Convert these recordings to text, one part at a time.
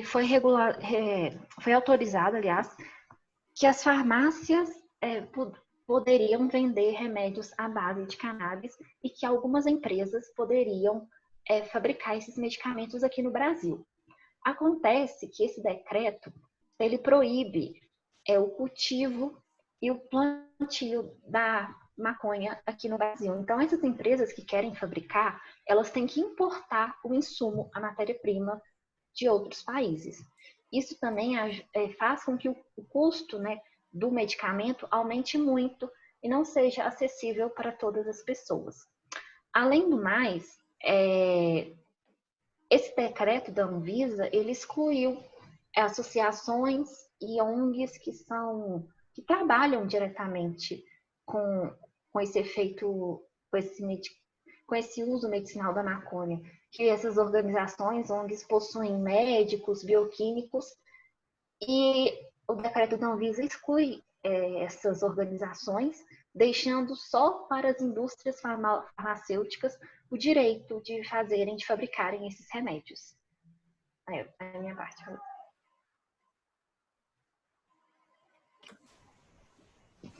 foi autorizado, aliás, que as farmácias poderiam vender remédios à base de cannabis e que algumas empresas poderiam fabricar esses medicamentos aqui no Brasil. Acontece que esse decreto, ele proíbe o cultivo e o plantio da maconha aqui no Brasil. Então, essas empresas que querem fabricar, elas têm que importar o insumo, a matéria-prima, de outros países. Isso também faz com que o custo, né, do medicamento aumente muito e não seja acessível para todas as pessoas. Além do mais, esse decreto da Anvisa, ele excluiu associações e ONGs que trabalham diretamente com esse efeito, com esse uso medicinal da maconha, que essas organizações, ONGs, possuem médicos, bioquímicos, e o decreto da Anvisa exclui essas organizações, deixando só para as indústrias farmacêuticas o direito de fabricarem esses remédios. A minha parte.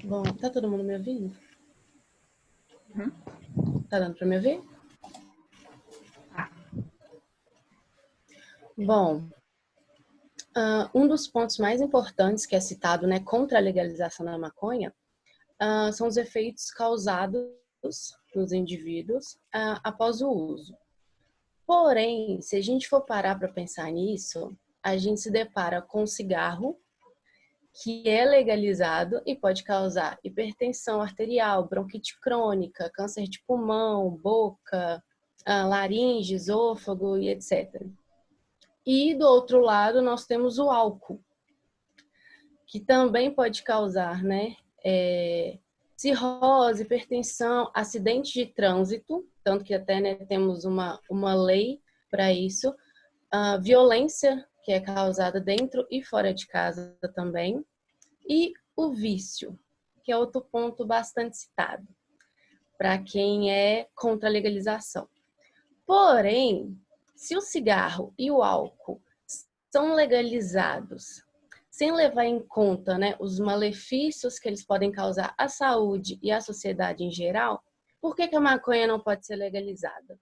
Bom, tá todo mundo me ouvindo? Uhum. Tá dando para me ouvir? Tá. Bom, um dos pontos mais importantes que é citado, né, contra a legalização da maconha são os efeitos causados nos indivíduos após o uso. Porém, se a gente for parar para pensar nisso, a gente se depara com o cigarro, que é legalizado e pode causar hipertensão arterial, bronquite crônica, câncer de pulmão, boca, laringe, esôfago e etc. E do outro lado nós temos o álcool, que também pode causar, né, cirrose, hipertensão, acidente de trânsito, tanto que até, né, temos uma lei para isso, violência, que é causada dentro e fora de casa também, e o vício, que é outro ponto bastante citado, para quem é contra a legalização. Porém, se o cigarro e o álcool são legalizados sem levar em conta, né, os malefícios que eles podem causar à saúde e à sociedade em geral, por que a maconha não pode ser legalizada?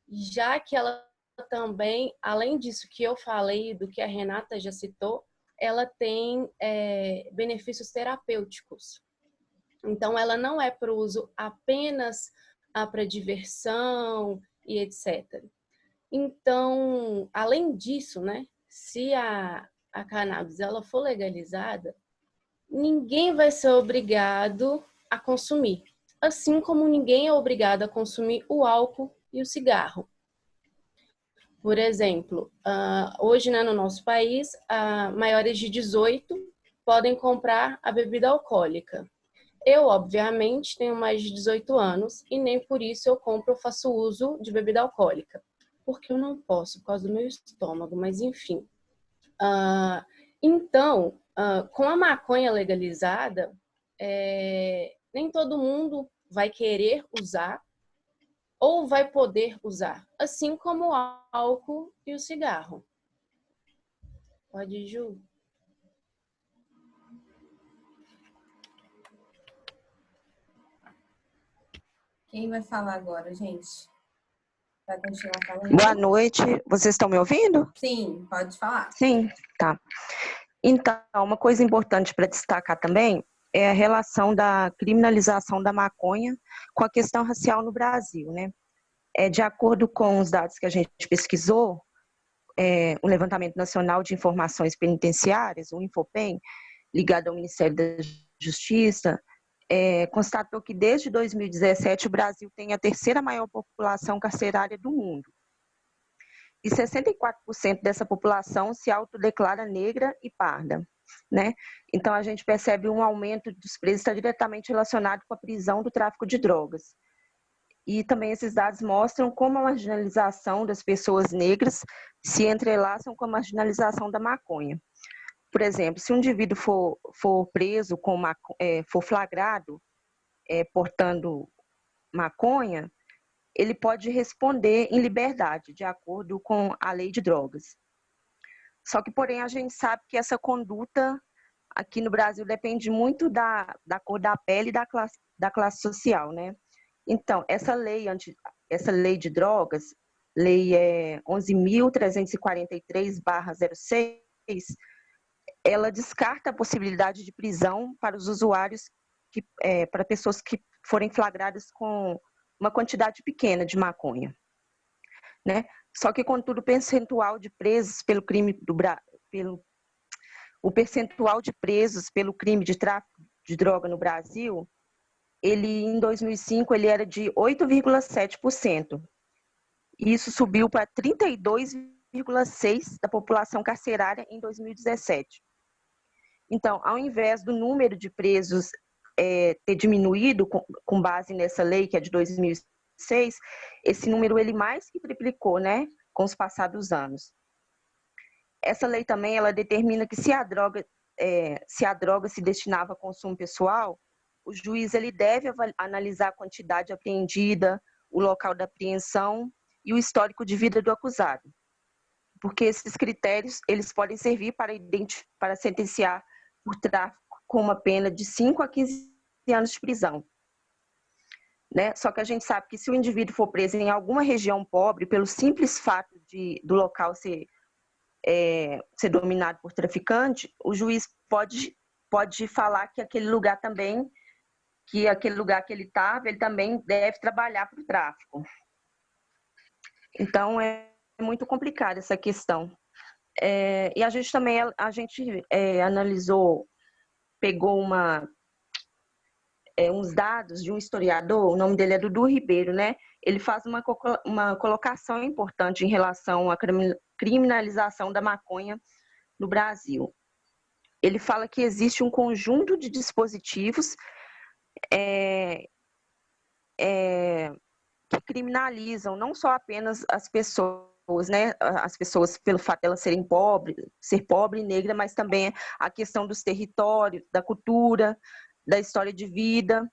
Já que ela também, além disso que eu falei, do que a Renata já citou, ela tem benefícios terapêuticos. Então, ela não é para uso apenas para diversão e etc. Então, além disso, né, se a cannabis ela for legalizada, ninguém vai ser obrigado a consumir. Assim como ninguém é obrigado a consumir o álcool e o cigarro. Por exemplo, hoje, né, no nosso país, maiores de 18 podem comprar a bebida alcoólica. Eu, obviamente, tenho mais de 18 anos e nem por isso eu compro ou faço uso de bebida alcoólica. Porque eu não posso, por causa do meu estômago, mas enfim. Então, com a maconha legalizada, nem todo mundo vai querer usar ou vai poder usar, assim como o álcool e o cigarro. Pode ir, Ju? Quem vai falar agora, gente? Vai continuar falando? Boa noite. Vocês estão me ouvindo? Sim, pode falar. Sim, tá. Então, uma coisa importante para destacar também é a relação da criminalização da maconha com a questão racial no Brasil, né? De acordo com os dados que a gente pesquisou, o Levantamento Nacional de Informações Penitenciárias, o Infopen, ligado ao Ministério da Justiça, constatou que desde 2017 o Brasil tem a terceira maior população carcerária do mundo. E 64% dessa população se autodeclara negra e parda, né? Então, a gente percebe um aumento dos presos está diretamente relacionado com a prisão do tráfico de drogas. E também esses dados mostram como a marginalização das pessoas negras se entrelaçam com a marginalização da maconha. Por exemplo, se um indivíduo for preso, for flagrado portando maconha, ele pode responder em liberdade, de acordo com a lei de drogas. Só que, porém, a gente sabe que essa conduta aqui no Brasil depende muito da cor da pele e da classe social, né? Então, essa lei de drogas, lei 11.343/06, ela descarta a possibilidade de prisão para os usuários, para pessoas que forem flagradas com uma quantidade pequena de maconha, né? Só que, contudo, o percentual de presos pelo crime o percentual de presos pelo crime de tráfico de droga no Brasil, em 2005, ele era de 8,7%. E isso subiu para 32,6% da população carcerária em 2017. Então, ao invés do número de presos ter diminuído com base nessa lei, que é de 2006, esse número ele mais que triplicou, né, com os passados anos. Essa lei também ela determina que se a droga se destinava a consumo pessoal, o juiz ele deve analisar a quantidade apreendida, o local da apreensão e o histórico de vida do acusado, porque esses critérios eles podem servir para sentenciar por tráfico com uma pena de 5 a 15 anos de prisão, né? Só que a gente sabe que se o indivíduo for preso em alguma região pobre, pelo simples fato do local ser dominado por traficante, o juiz pode falar que aquele lugar que ele estava, ele também deve trabalhar para o tráfico. Então, é muito complicada essa questão. E a gente também, analisou, pegou uns dados de um historiador, o nome dele é Dudu Ribeiro, né? Ele faz uma colocação importante em relação à criminalização da maconha no Brasil. Ele fala que existe um conjunto de dispositivos que criminalizam não só apenas as pessoas, né? As pessoas pelo fato de elas ser pobre e negra, mas também a questão dos territórios, da cultura, da história de vida,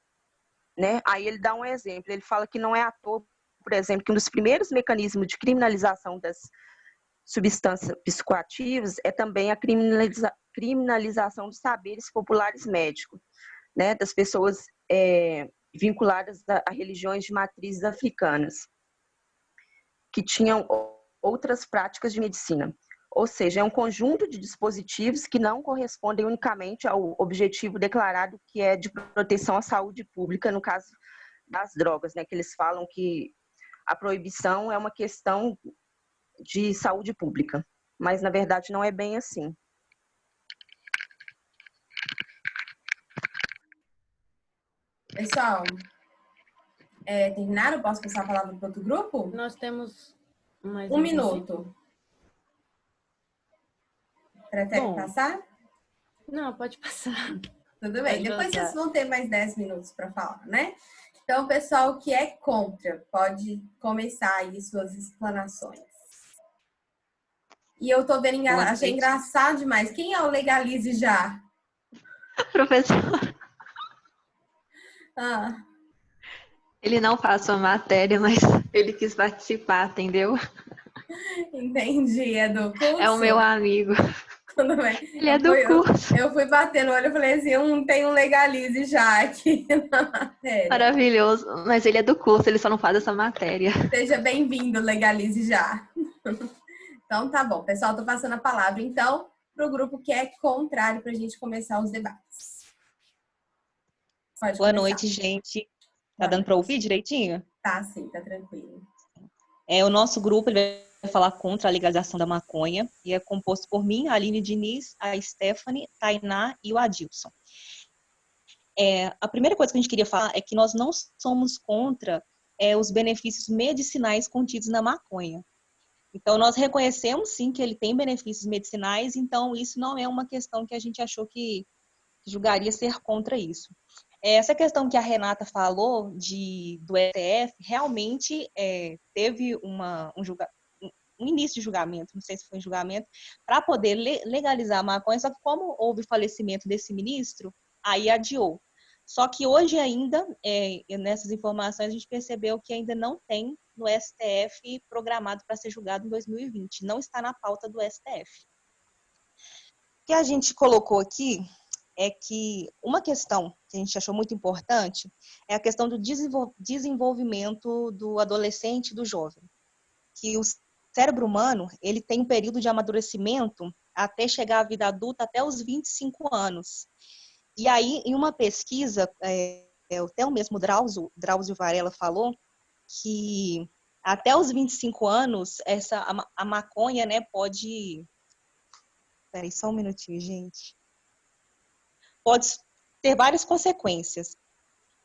né? Aí ele dá um exemplo, ele fala que não é à toa, por exemplo, que um dos primeiros mecanismos de criminalização das substâncias psicoativas é também a criminalização dos saberes populares médicos, né? Das pessoas vinculadas a religiões de matrizes africanas, que tinham outras práticas de medicina. Ou seja, é um conjunto de dispositivos que não correspondem unicamente ao objetivo declarado, que é de proteção à saúde pública, no caso das drogas, né? Que eles falam que a proibição é uma questão de saúde pública, mas na verdade não é bem assim. Pessoal, terminaram? Posso passar a palavra para outro grupo? Nós temos mais um minuto. Prefere passar? Não, pode passar. Tudo bem. Depois vocês vão ter mais 10 minutos para falar, né? Então, o pessoal que é contra pode começar aí suas explanações. E eu tô vendo, achei engraçado demais. Quem é o Legalize Já? Professor. Ele não faz uma matéria, mas ele quis participar, entendeu? Entendi, é do curso? É o meu amigo. Tudo bem. Ele é do curso. Eu fui bater no olho e falei assim, tem um Legalize Já aqui na matéria. Maravilhoso, mas ele é do curso, ele só não faz essa matéria. Seja bem-vindo, Legalize Já. Então, tá bom. Pessoal, tô passando a palavra, então, pro grupo que é contrário pra gente começar os debates. Boa noite, gente. Tá dando para ouvir direitinho? Tá, sim, tá tranquilo. O nosso grupo ele vai falar contra a legalização da maconha e é composto por mim, a Aline Diniz, a Stephanie, Tainá e o Adilson. A primeira coisa que a gente queria falar é que nós não somos contra os benefícios medicinais contidos na maconha. Então, nós reconhecemos, sim, que ele tem benefícios medicinais, então isso não é uma questão que a gente achou que julgaria ser contra isso. Essa questão que a Renata falou do STF, realmente teve um início de julgamento, não sei se foi um julgamento, para poder legalizar a maconha, só que como houve falecimento desse ministro, aí adiou. Só que hoje ainda, nessas informações, a gente percebeu que ainda não tem no STF programado para ser julgado em 2020, não está na pauta do STF. O que a gente colocou aqui é que uma questão que a gente achou muito importante é a questão do desenvolvimento do adolescente e do jovem. Que o cérebro humano, ele tem um período de amadurecimento até chegar à vida adulta até os 25 anos. E aí, em uma pesquisa, até o mesmo Drauzio Varela falou que até os 25 anos, a maconha, né, pode... Peraí, só um minutinho, gente. Pode ter várias consequências,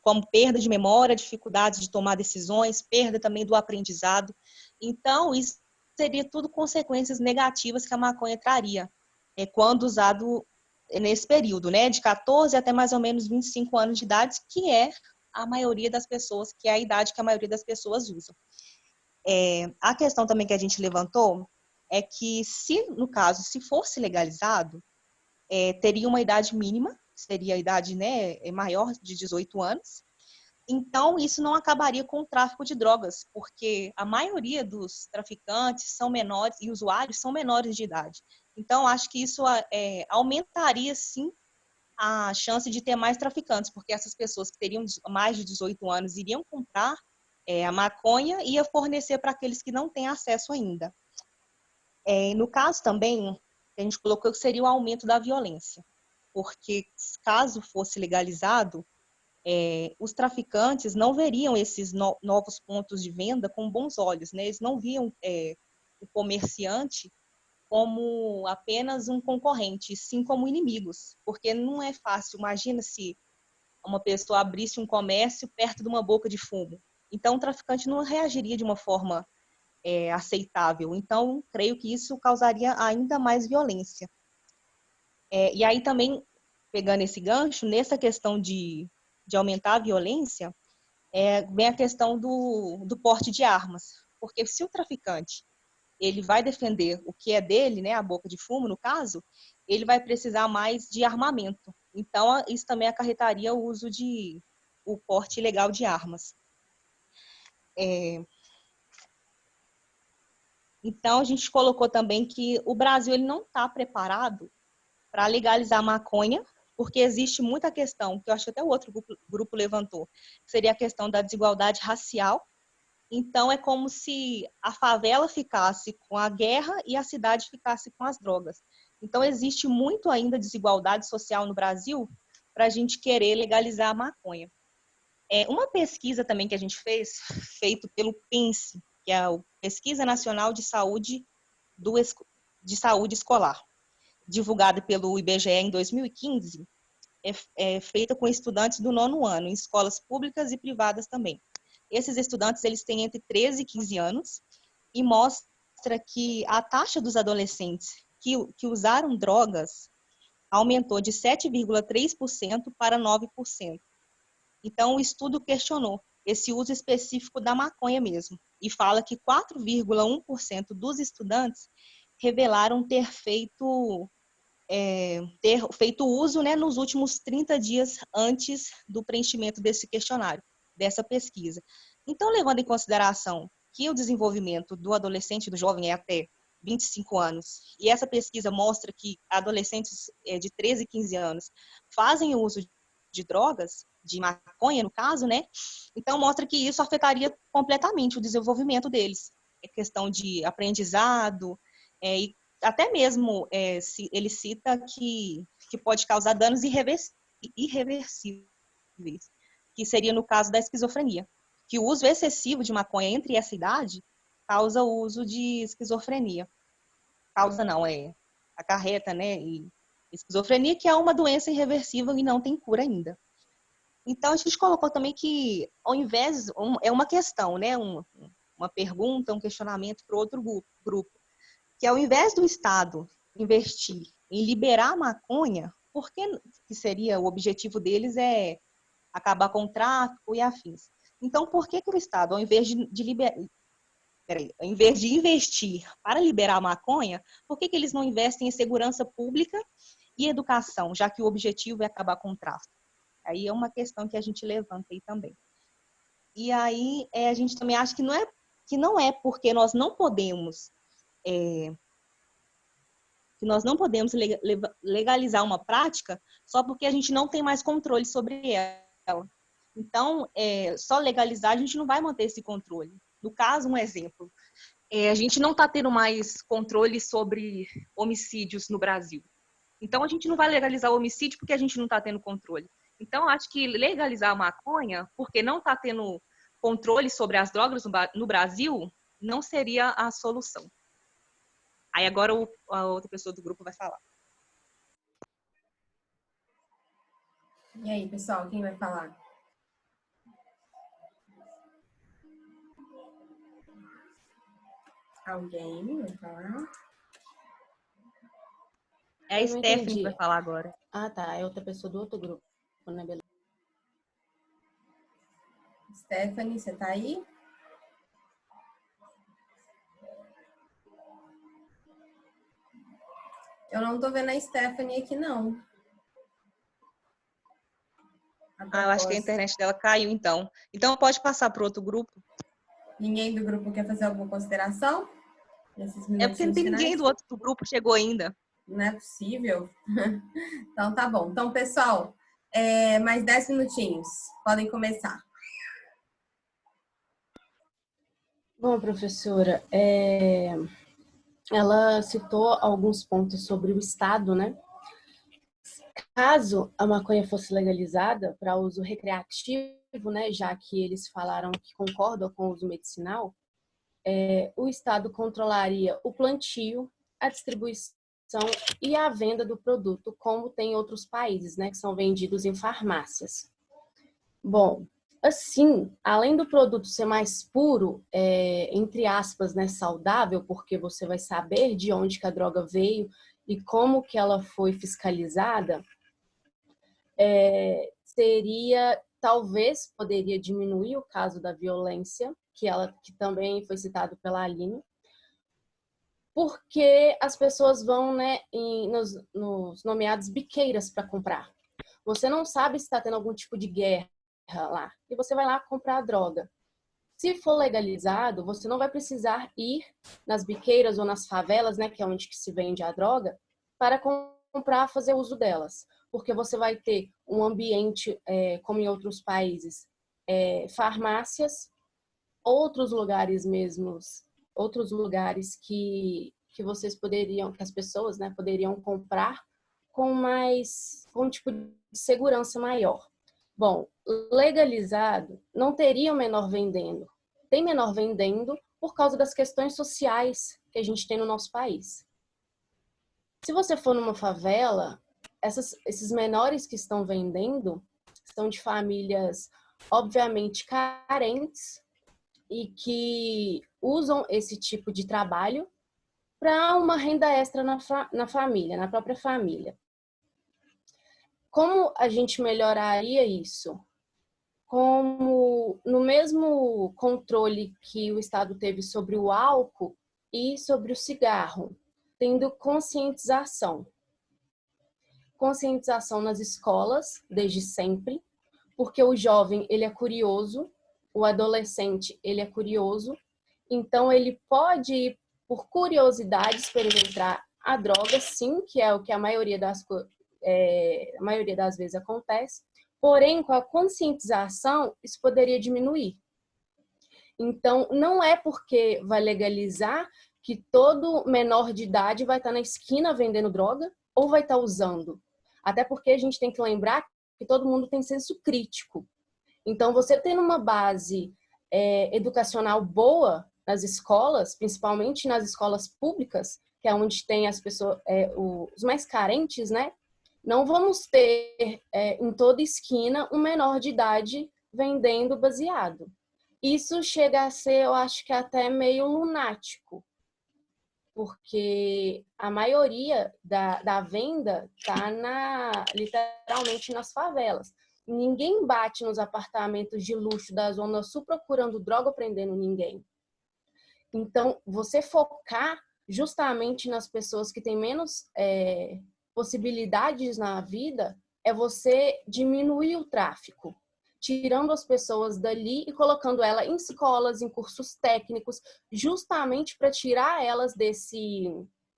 como perda de memória, dificuldade de tomar decisões, perda também do aprendizado. Então, isso seria tudo consequências negativas que a maconha traria, quando usado nesse período, né, de 14 até mais ou menos 25 anos de idade, que é a maioria das pessoas, que é a idade que a maioria das pessoas usam. A questão também que a gente levantou é que, se, no caso, se fosse legalizado, teria uma idade mínima, seria a idade, né, maior de 18 anos. Então, isso não acabaria com o tráfico de drogas, porque a maioria dos traficantes são menores e usuários são menores de idade. Então, acho que isso aumentaria, sim, a chance de ter mais traficantes, porque essas pessoas que teriam mais de 18 anos iriam comprar a maconha e ia fornecer para aqueles que não têm acesso ainda. No caso também, a gente colocou que seria o aumento da violência, porque caso fosse legalizado, os traficantes não veriam esses novos pontos de venda com bons olhos, né? Eles não viam o comerciante como apenas um concorrente, sim como inimigos, porque não é fácil. Imagina se uma pessoa abrisse um comércio perto de uma boca de fumo. Então, o traficante não reagiria de uma forma aceitável. Então, creio que isso causaria ainda mais violência. E aí também, pegando esse gancho, nessa questão de aumentar a violência, vem a questão do porte de armas. Porque se o traficante ele vai defender o que é dele, né, a boca de fumo, no caso, ele vai precisar mais de armamento. Então, isso também acarretaria o porte ilegal de armas. Então, a gente colocou também que o Brasil ele não está preparado para legalizar a maconha, porque existe muita questão, que eu acho que até o outro grupo levantou, que seria a questão da desigualdade racial. Então, é como se a favela ficasse com a guerra e a cidade ficasse com as drogas. Então, existe muito ainda desigualdade social no Brasil para a gente querer legalizar a maconha. Uma pesquisa também que a gente fez, feito pelo PENSE, que é a Pesquisa Nacional de Saúde Escolar, divulgada pelo IBGE em 2015, é feita com estudantes do 9º ano, em escolas públicas e privadas também. Esses estudantes eles têm entre 13 e 15 anos e mostra que a taxa dos adolescentes que usaram drogas aumentou de 7,3% para 9%. Então, o estudo questionou esse uso específico da maconha mesmo e fala que 4,1% dos estudantes revelaram ter feito uso, né, nos últimos 30 dias antes do preenchimento desse questionário, dessa pesquisa. Então, levando em consideração que o desenvolvimento do adolescente e do jovem é até 25 anos, e essa pesquisa mostra que adolescentes de 13 e 15 anos fazem uso de drogas, de maconha no caso, né? Então, mostra que isso afetaria completamente o desenvolvimento deles. É questão de aprendizado, e até mesmo ele cita que pode causar danos irreversíveis, que seria no caso da esquizofrenia, que o uso excessivo de maconha entre essa idade causa o uso de esquizofrenia. Causa não, acarreta, né? E esquizofrenia, que é uma doença irreversível e não tem cura ainda. Então, a gente colocou também que, ao invés, é uma questão, né? Uma pergunta, um questionamento para outro grupo, que ao invés do Estado investir em liberar a maconha, por que seria o objetivo deles acabar com o tráfico e afins? Então, por que o Estado, ao invés de investir para liberar a maconha, por que eles não investem em segurança pública e educação, já que o objetivo é acabar com o tráfico? Aí é uma questão que a gente levanta aí também. E aí a gente também acha que não é porque nós não podemos que nós não podemos legalizar uma prática só porque a gente não tem mais controle sobre ela. Então, só legalizar, a gente não vai manter esse controle. No caso, um exemplo, a gente não está tendo mais controle sobre homicídios no Brasil. Então, a gente não vai legalizar o homicídio porque a gente não está tendo controle. Então, acho que legalizar a maconha, porque não está tendo controle sobre as drogas no Brasil, não seria a solução. Aí agora a outra pessoa do grupo vai falar. E aí, pessoal, quem vai falar? Alguém vai falar? É a Stephanie que vai falar agora. Ah, tá. É outra pessoa do outro grupo, né? Beleza. Stephanie, você tá aí? Eu não tô vendo a Stephanie aqui, não. Eu acho que a internet dela caiu, então. Então pode passar para outro grupo. Ninguém do grupo quer fazer alguma consideração? É porque não tem ninguém do outro grupo chegou ainda. Não é possível. Então tá bom. Então, pessoal, mais 10 minutinhos. Podem começar. Bom, professora, ela citou alguns pontos sobre o Estado, né? Caso a maconha fosse legalizada para uso recreativo, né, já que eles falaram que concordam com o uso medicinal, o Estado controlaria o plantio, a distribuição e a venda do produto, como tem em outros países, né, que são vendidos em farmácias. Bom, assim, além do produto ser mais puro, entre aspas, né, saudável, porque você vai saber de onde que a droga veio e como que ela foi fiscalizada, poderia diminuir o caso da violência, que também foi citado pela Aline, porque as pessoas vão, né, nos nomeados biqueiras para comprar. Você não sabe se está tendo algum tipo de guerra lá, e você vai lá comprar a droga. Se for legalizado, você não vai precisar ir nas biqueiras ou nas favelas, né, que é onde que se vende a droga, para comprar, fazer uso delas. Porque você vai ter um ambiente, como em outros países, farmácias, outros lugares que vocês poderiam, que as pessoas, né, poderiam comprar com um tipo de segurança maior. Bom, legalizado, não teria o menor vendendo. Tem menor vendendo por causa das questões sociais que a gente tem no nosso país. Se você for numa favela, esses menores que estão vendendo são de famílias, obviamente, carentes e que usam esse tipo de trabalho para uma renda extra na família, na própria família. Como a gente melhoraria isso? Como no mesmo controle que o Estado teve sobre o álcool e sobre o cigarro, tendo conscientização. Conscientização nas escolas, desde sempre, porque o jovem, ele é curioso, o adolescente, ele é curioso, então ele pode, por curiosidade, experimentar a droga, sim, que é o que a maioria das vezes acontece, porém, com a conscientização, isso poderia diminuir. Então, não é porque vai legalizar que todo menor de idade vai estar na esquina vendendo droga ou vai estar usando. Até porque a gente tem que lembrar que todo mundo tem senso crítico. Então, você tendo uma base educacional boa nas escolas, principalmente nas escolas públicas, que é onde tem as pessoas, os mais carentes, né? Não vamos ter em toda esquina um menor de idade vendendo baseado. Isso chega a ser, eu acho que até meio lunático, porque a maioria da venda está literalmente nas favelas. Ninguém bate nos apartamentos de luxo da Zona Sul procurando droga ou prendendo ninguém. Então, você focar justamente nas pessoas que têm menos possibilidades na vida é você diminuir o tráfico, tirando as pessoas dali e colocando elas em escolas, em cursos técnicos, justamente para tirar elas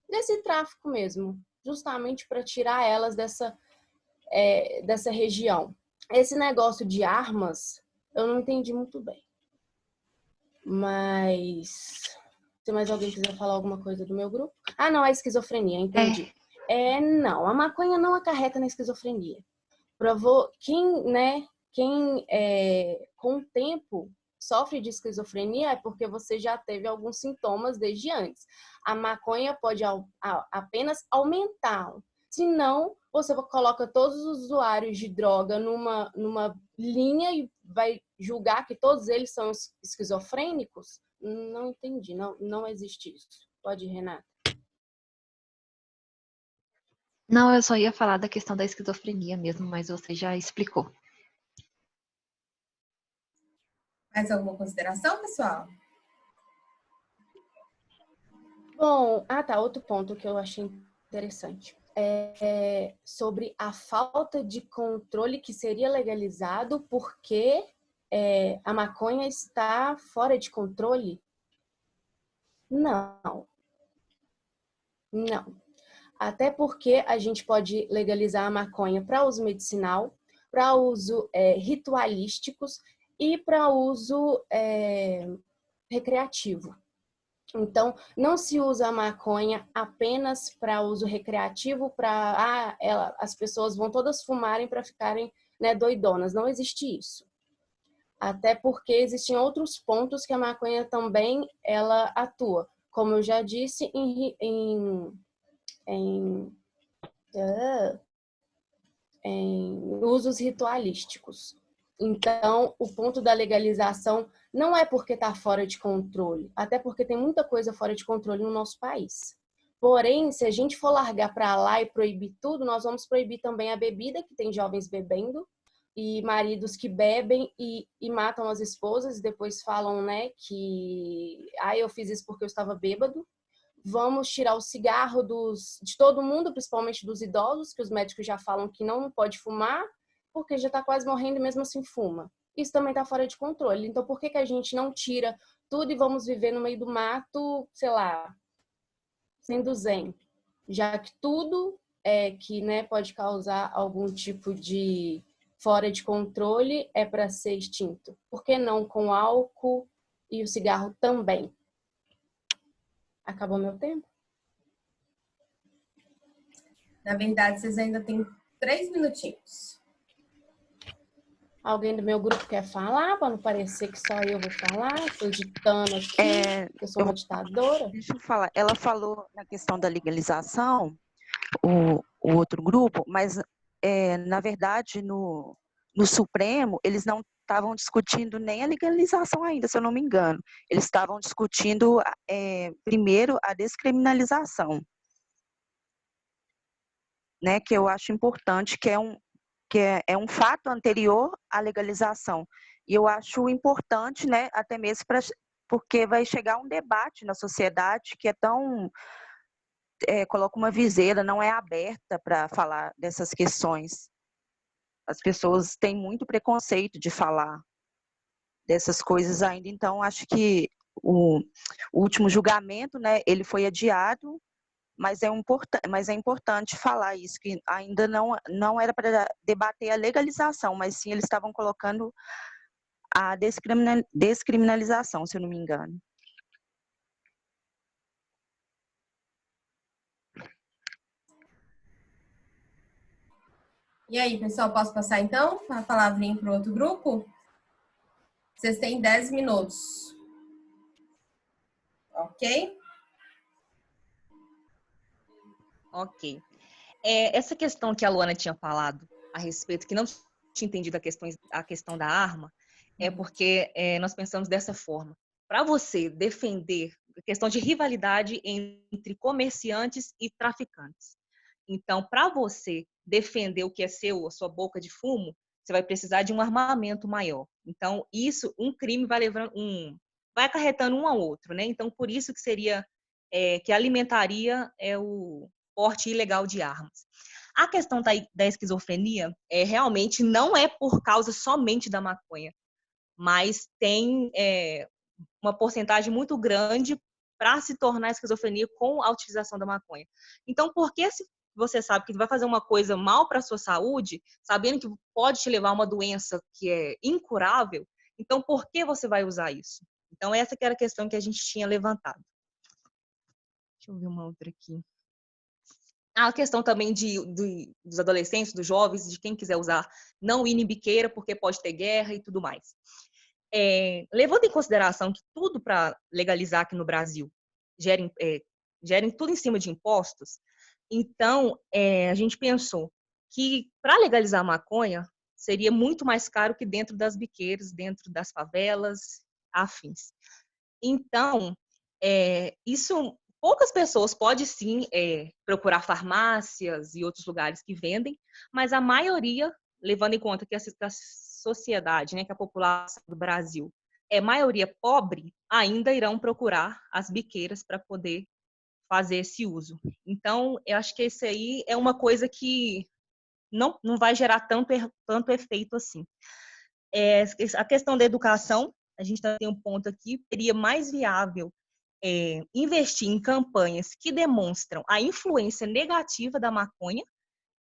desse tráfico mesmo, justamente para tirar elas dessa região. Esse negócio de armas, eu não entendi muito bem. Mas, se mais alguém quiser falar alguma coisa do meu grupo... Ah, não, a esquizofrenia, entendi. Não, a maconha não acarreta na esquizofrenia. Quem com o tempo sofre de esquizofrenia é porque você já teve alguns sintomas desde antes. A maconha pode apenas aumentá-lo. Se não, você coloca todos os usuários de droga numa linha e vai julgar que todos eles são esquizofrênicos? Não entendi, não existe isso. Pode ir, Renata. Não, eu só ia falar da questão da esquizofrenia mesmo, mas você já explicou. Mais alguma consideração, pessoal? Bom, outro ponto que eu achei interessante. Sobre a falta de controle que seria legalizado porque a maconha está fora de controle? Não. Até porque a gente pode legalizar a maconha para uso medicinal, para uso ritualísticos e para uso recreativo. Então, não se usa a maconha apenas para uso recreativo, as pessoas vão todas fumarem para ficarem doidonas. Não existe isso. Até porque existem outros pontos que a maconha também ela atua. Como eu já disse, em usos ritualísticos. Então, o ponto da legalização não é porque está fora de controle, até porque tem muita coisa fora de controle no nosso país. Porém, se a gente for largar para lá e proibir tudo, nós vamos proibir também a bebida, que tem jovens bebendo, e maridos que bebem e matam as esposas, e depois falam, que eu fiz isso porque eu estava bêbado. Vamos tirar o cigarro de todo mundo, principalmente dos idosos, que os médicos já falam que não pode fumar, porque já está quase morrendo e mesmo assim fuma. Isso também está fora de controle. Então, por que a gente não tira tudo e vamos viver no meio do mato, sei lá, sendo zen? Já que tudo que pode causar algum tipo de fora de controle é para ser extinto. Por que não com álcool e o cigarro também? Acabou meu tempo? Na verdade, vocês ainda têm 3 minutinhos. Alguém do meu grupo quer falar, para não parecer que só eu vou falar? Estou ditando aqui, eu sou uma ditadora. Deixa eu falar. Ela falou na questão da legalização, o outro grupo, mas, na verdade, no Supremo, eles não estavam discutindo nem a legalização ainda, se eu não me engano. Eles estavam discutindo, primeiro, a descriminalização, né, que eu acho importante, que é um fato anterior à legalização. E eu acho importante, né, até mesmo porque vai chegar um debate na sociedade que é tão... coloca uma viseira, não é aberta para falar dessas questões. As pessoas têm muito preconceito de falar dessas coisas ainda, então acho que o último julgamento, né, ele foi adiado, mas é importante falar isso, que ainda não era para debater a legalização, mas sim eles estavam colocando a descriminalização, se eu não me engano. E aí, pessoal, posso passar então a palavrinha para o outro grupo? Vocês têm 10 minutos. Ok? Ok. Essa questão que a Luana tinha falado a respeito, que não tinha entendido a questão da arma, é porque nós pensamos dessa forma. Para você defender a questão de rivalidade entre comerciantes e traficantes. Então, para você defender o que é seu, a sua boca de fumo, você vai precisar de um armamento maior. Então, um crime vai vai acarretando um ao outro, né? Então, por isso que seria que alimentaria o porte ilegal de armas. A questão da esquizofrenia realmente não é por causa somente da maconha, mas tem uma porcentagem muito grande para se tornar esquizofrenia com a utilização da maconha. Então, por que se você sabe que vai fazer uma coisa mal para a sua saúde, sabendo que pode te levar a uma doença que é incurável, então por que você vai usar isso? Então, essa que era a questão que a gente tinha levantado. Deixa eu ver uma outra aqui. A questão também dos adolescentes, dos jovens, de quem quiser usar, não ir em biqueira, porque pode ter guerra e tudo mais. Levando em consideração que tudo para legalizar aqui no Brasil gera tudo em cima de impostos, então a gente pensou que para legalizar a maconha seria muito mais caro que dentro das biqueiras, dentro das favelas, afins. Então, isso poucas pessoas podem sim procurar farmácias e outros lugares que vendem, mas a maioria, levando em conta que a sociedade, né, que a população do Brasil é maioria pobre, ainda irão procurar as biqueiras para poder fazer esse uso. Então, eu acho que esse aí é uma coisa que não vai gerar tanto efeito assim. A questão da educação, a gente tem um ponto aqui, seria mais viável investir em campanhas que demonstram a influência negativa da maconha,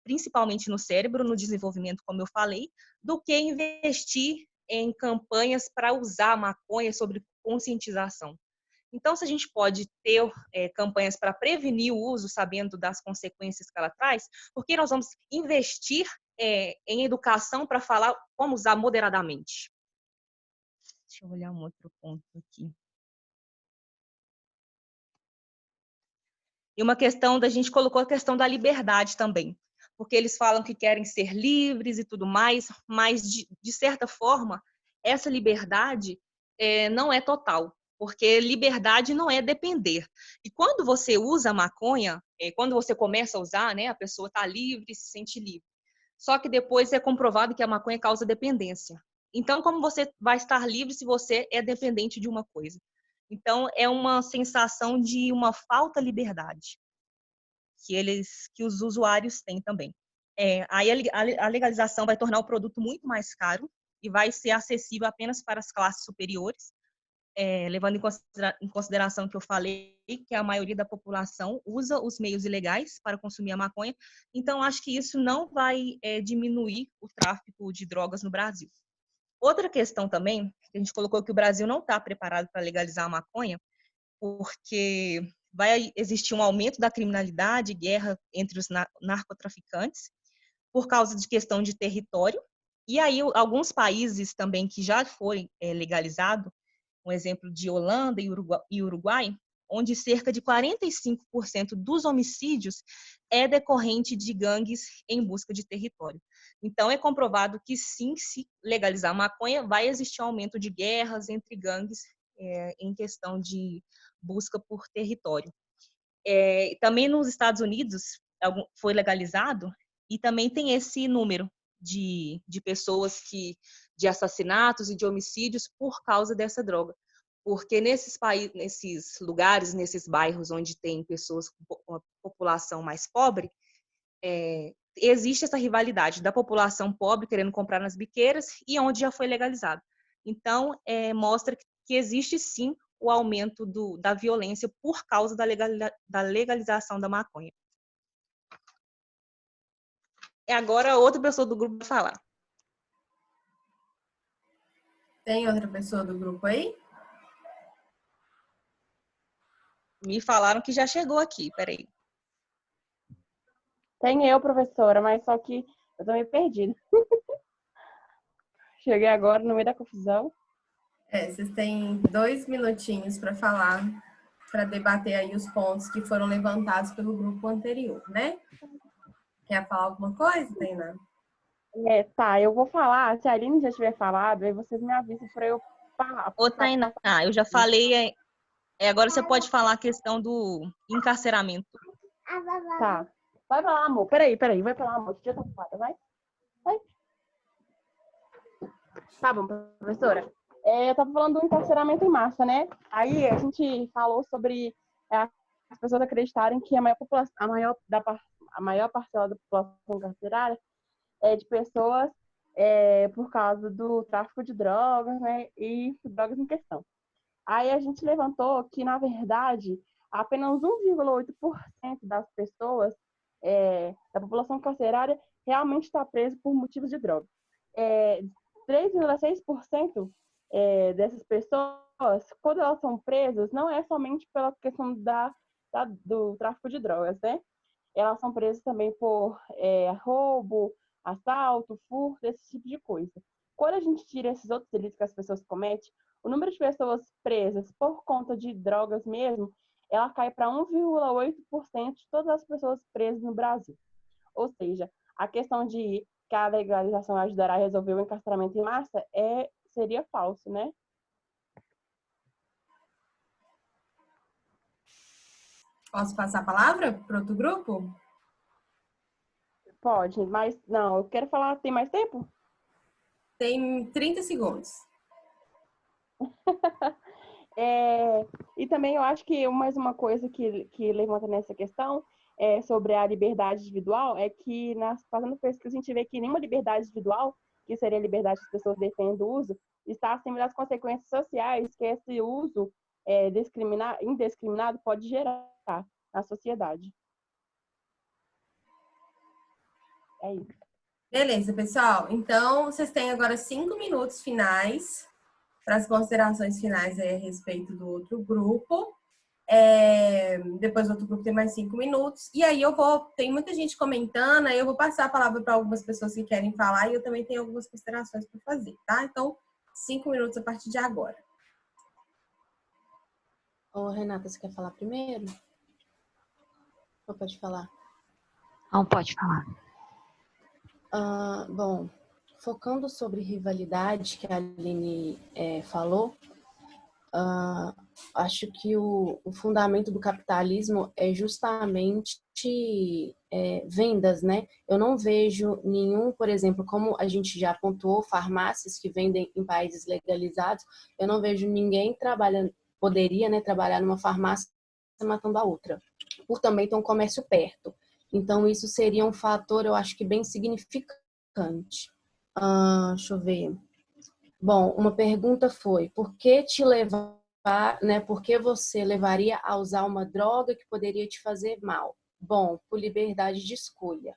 principalmente no cérebro, no desenvolvimento, como eu falei, do que investir em campanhas para usar a maconha sobre conscientização. Então, se a gente pode ter campanhas para prevenir o uso, sabendo das consequências que ela traz, por que nós vamos investir em educação para falar como usar moderadamente? Deixa eu olhar um outro ponto aqui. E uma questão a gente colocou a questão da liberdade também, porque eles falam que querem ser livres e tudo mais, mas de certa forma, essa liberdade não é total, porque liberdade não é depender. E quando você usa a maconha, quando você começa a usar, né, a pessoa está livre, se sente livre. Só que depois é comprovado que a maconha causa dependência. Então, como você vai estar livre se você é dependente de uma coisa? Então, é uma sensação de uma falta de liberdade que os usuários têm também. Aí a legalização vai tornar o produto muito mais caro e vai ser acessível apenas para as classes superiores, levando em consideração que eu falei que a maioria da população usa os meios ilegais para consumir a maconha. Então, acho que isso não vai diminuir o tráfico de drogas no Brasil. Outra questão também, que a gente colocou que o Brasil não está preparado para legalizar a maconha, porque vai existir um aumento da criminalidade, guerra entre os narcotraficantes, por causa de questão de território. E aí, alguns países também que já foi legalizado, um exemplo de Holanda e Uruguai, onde cerca de 45% dos homicídios é decorrente de gangues em busca de território. Então, é comprovado que sim, se legalizar a maconha, vai existir um aumento de guerras entre gangues em questão de busca por território. Também nos Estados Unidos foi legalizado e também tem esse número de pessoas de assassinatos e de homicídios por causa dessa droga. Porque nesses lugares, nesses bairros onde tem pessoas com a população mais pobre, existe essa rivalidade da população pobre querendo comprar nas biqueiras e onde já foi legalizado. Então, mostra que existe sim o aumento da violência por causa da legalização da maconha. Agora outra pessoa do grupo vai falar. Tem outra pessoa do grupo aí? Me falaram que já chegou aqui, peraí. Tem eu, professora, mas só que eu tô meio perdida. Cheguei agora no meio da confusão. Vocês têm 2 minutinhos para falar, para debater aí os pontos que foram levantados pelo grupo anterior, né? Quer falar alguma coisa, Tainá? Tá, eu vou falar. Se a Aline já tiver falado, aí vocês me avisam para eu falar. Ô, Tainá, eu já falei. Agora você pode falar a questão do encarceramento. Tá. Vai pra lá, amor. Peraí. Vai pra lá, amor. Já tá ocupada, vai. Tá bom, professora. Eu tava falando do encarceramento em massa, né? Aí a gente falou sobre as pessoas acreditarem que a maior parcela da população carcerária é de pessoas por causa do tráfico de drogas, né? E drogas em questão. Aí a gente levantou que, na verdade, apenas 1,8% das pessoas, da população carcerária, realmente está presa por motivos de droga. 3,6% dessas pessoas, quando elas são presas, não é somente pela questão do tráfico de drogas, né? Elas são presas também por roubo, assalto, furto, esse tipo de coisa. Quando a gente tira esses outros delitos que as pessoas cometem, o número de pessoas presas por conta de drogas mesmo, ela cai para 1,8% de todas as pessoas presas no Brasil. Ou seja, a questão de que a legalização ajudará a resolver o encarceramento em massa seria falso, né? Posso passar a palavra para outro grupo? Pode, mas não, eu quero falar, tem mais tempo? Tem 30 segundos. E também eu acho que mais uma coisa que levanta nessa questão sobre a liberdade individual é que, fazendo pesquisa, a gente vê que nenhuma liberdade individual, que seria a liberdade que as pessoas defendem do uso, está acima das consequências sociais que esse uso indiscriminado pode gerar na sociedade. É isso. Beleza, pessoal. Então, vocês têm agora 5 minutos finais para as considerações finais aí a respeito do outro grupo. Depois o outro grupo tem mais 5 minutos. E aí tem muita gente comentando, aí eu vou passar a palavra para algumas pessoas que querem falar e eu também tenho algumas considerações para fazer, tá? Então, 5 minutos a partir de agora. Ô, Renata, você quer falar primeiro? Ou pode falar? Não, pode falar. Bom, focando sobre rivalidade que a Aline falou, acho que o fundamento do capitalismo é justamente vendas, né? Eu não vejo nenhum, por exemplo, como a gente já pontuou, farmácias que vendem em países legalizados, eu não vejo ninguém poderia, né, trabalhar numa farmácia matando a outra, por também ter um comércio perto. Então, isso seria um fator, eu acho que bem significante. Deixa eu ver. Bom, uma pergunta foi, por que por que você levaria a usar uma droga que poderia te fazer mal? Bom, por liberdade de escolha.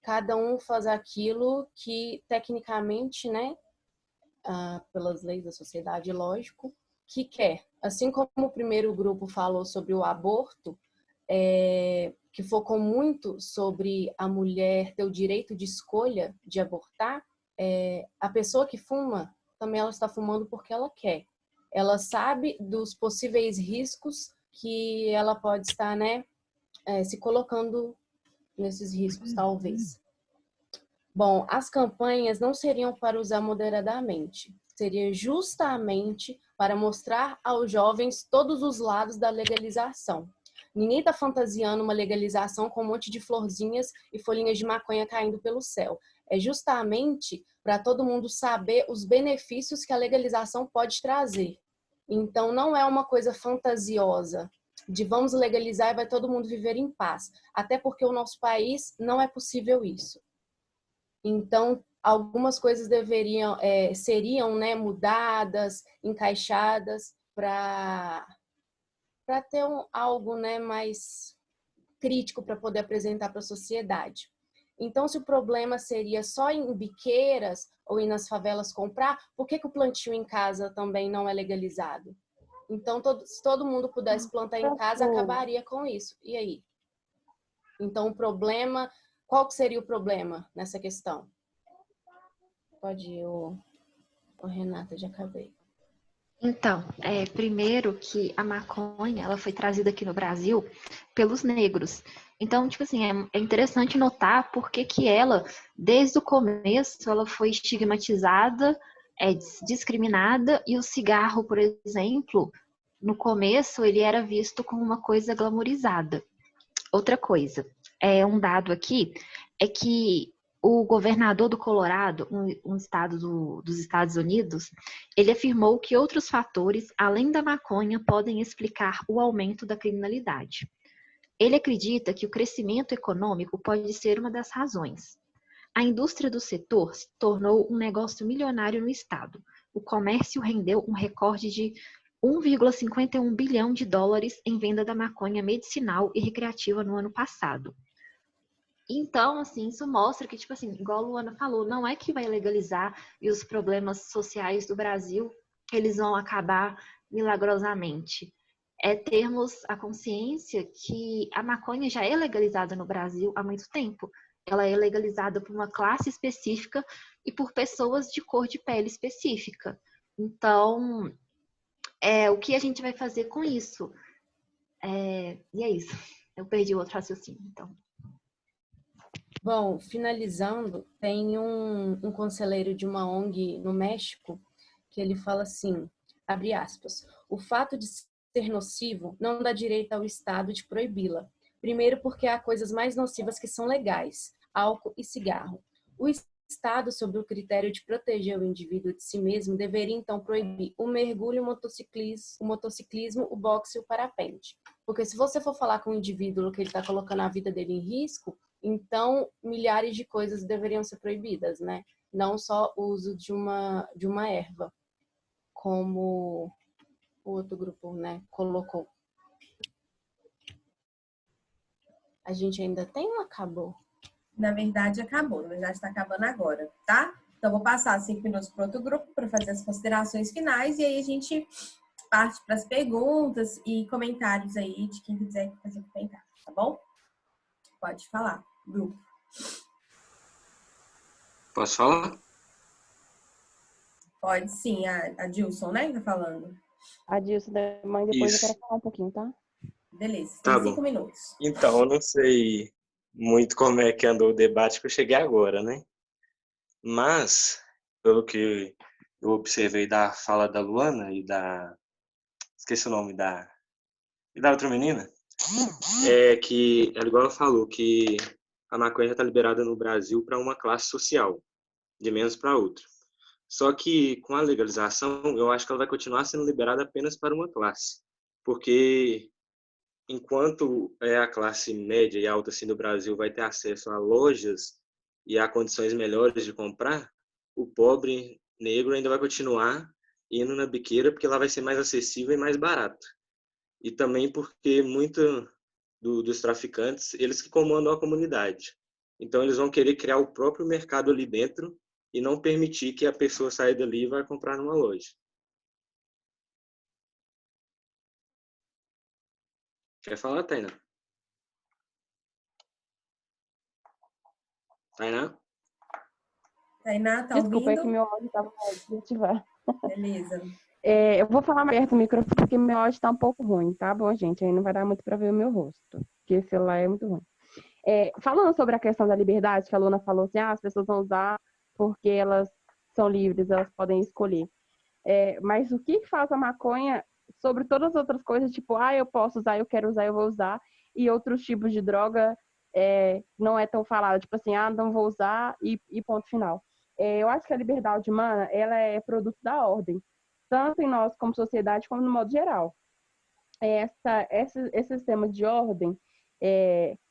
Cada um faz aquilo que, tecnicamente, né, pelas leis da sociedade, lógico, que quer. Assim como o primeiro grupo falou sobre o aborto, que focou muito sobre a mulher ter o direito de escolha de abortar, a pessoa que fuma, também ela está fumando porque ela quer. Ela sabe dos possíveis riscos que ela pode estar, né, se colocando nesses riscos, talvez. Bom, as campanhas não seriam para usar moderadamente. Seria justamente para mostrar aos jovens todos os lados da legalização. Ninguém está fantasiando uma legalização com um monte de florzinhas e folhinhas de maconha caindo pelo céu. É justamente para todo mundo saber os benefícios que a legalização pode trazer. Então, não é uma coisa fantasiosa de vamos legalizar e vai todo mundo viver em paz. Até porque o nosso país não é possível isso. Então, algumas coisas seriam, né, mudadas, encaixadas para ter algo, né, mais crítico para poder apresentar para a sociedade. Então, se o problema seria só em biqueiras ou ir nas favelas comprar, por que o plantio em casa também não é legalizado? Então, se todo mundo pudesse plantar em casa, acabaria com isso. E aí? Então, o problema... Qual que seria o problema nessa questão? Pode ir, Renata, já acabei. Então, primeiro que a maconha, ela foi trazida aqui no Brasil pelos negros. Então, tipo assim, é interessante notar por que ela, desde o começo, ela foi estigmatizada, discriminada, e o cigarro, por exemplo, no começo, ele era visto como uma coisa glamourizada. Outra coisa, um dado aqui, é que o governador do Colorado, um estado dos Estados Unidos, ele afirmou que outros fatores, além da maconha, podem explicar o aumento da criminalidade. Ele acredita que o crescimento econômico pode ser uma das razões. A indústria do setor se tornou um negócio milionário no estado. O comércio rendeu um recorde de 1,51 bilhão de dólares em venda da maconha medicinal e recreativa no ano passado. Então, assim, isso mostra que, tipo assim, igual a Luana falou, não é que vai legalizar e os problemas sociais do Brasil, eles vão acabar milagrosamente. É termos a consciência que a maconha já é legalizada no Brasil há muito tempo. Ela é legalizada por uma classe específica e por pessoas de cor de pele específica. Então, o que a gente vai fazer com isso? E é isso. Eu perdi o outro raciocínio, então. Bom, finalizando, tem um conselheiro de uma ONG no México que ele fala assim, abre aspas, o fato de ser nocivo não dá direito ao Estado de proibi-la. Primeiro porque há coisas mais nocivas que são legais, álcool e cigarro. O Estado, sob o critério de proteger o indivíduo de si mesmo, deveria então proibir o mergulho, o motociclismo, o boxe e o parapente. Porque se você for falar com o indivíduo que ele está colocando a vida dele em risco, então milhares de coisas deveriam ser proibidas, né? Não só o uso de uma erva, como o outro grupo, né, colocou. A gente ainda tem ou acabou? Na verdade, acabou. Na verdade, está acabando agora, tá? Então, vou passar 5 minutos para outro grupo para fazer as considerações finais e aí a gente parte para as perguntas e comentários aí de quem quiser fazer comentário, tá bom? Pode falar, grupo. Posso falar? Pode sim, a Dilson, né, tá falando. A Dilson da mãe, depois Isso. eu quero falar um pouquinho, tá? Beleza, Tá tem bom. 5 minutos. Então, eu não sei muito como é que andou o debate que eu cheguei agora, né? Mas, pelo que eu observei da fala da Luana e da... Esqueci o nome da... E da outra menina? É que, igual ela falou, que a maconha já está liberada no Brasil para uma classe social, de menos para outra. Só que, com a legalização, eu acho que ela vai continuar sendo liberada apenas para uma classe. Porque enquanto a classe média e alta assim, do Brasil vai ter acesso a lojas e a condições melhores de comprar, o pobre negro ainda vai continuar indo na biqueira porque lá vai ser mais acessível e mais barato. E também porque muito dos traficantes, eles que comandam a comunidade. Então eles vão querer criar o próprio mercado ali dentro e não permitir que a pessoa saia dali e vá comprar numa loja. Quer falar, Tainá? Tainá? Tainá, tá Desculpa, é que ouvindo? meu áudio estava desativar. Beleza. Eu vou falar mais perto do microfone porque meu áudio está um pouco ruim, tá bom, gente? Aí não vai dar muito para ver o meu rosto, porque esse celular é muito ruim. Falando sobre a questão da liberdade, que a Luna falou assim, as pessoas vão usar porque elas são livres, elas podem escolher. Mas o que faz a maconha sobre todas as outras coisas, tipo, eu posso usar, eu quero usar, eu vou usar, e outros tipos de droga não é tão falado, tipo assim, não vou usar e ponto final. Eu acho que a liberdade humana, ela é produto da ordem, tanto em nós como sociedade, como no modo geral. Esse sistema de ordem,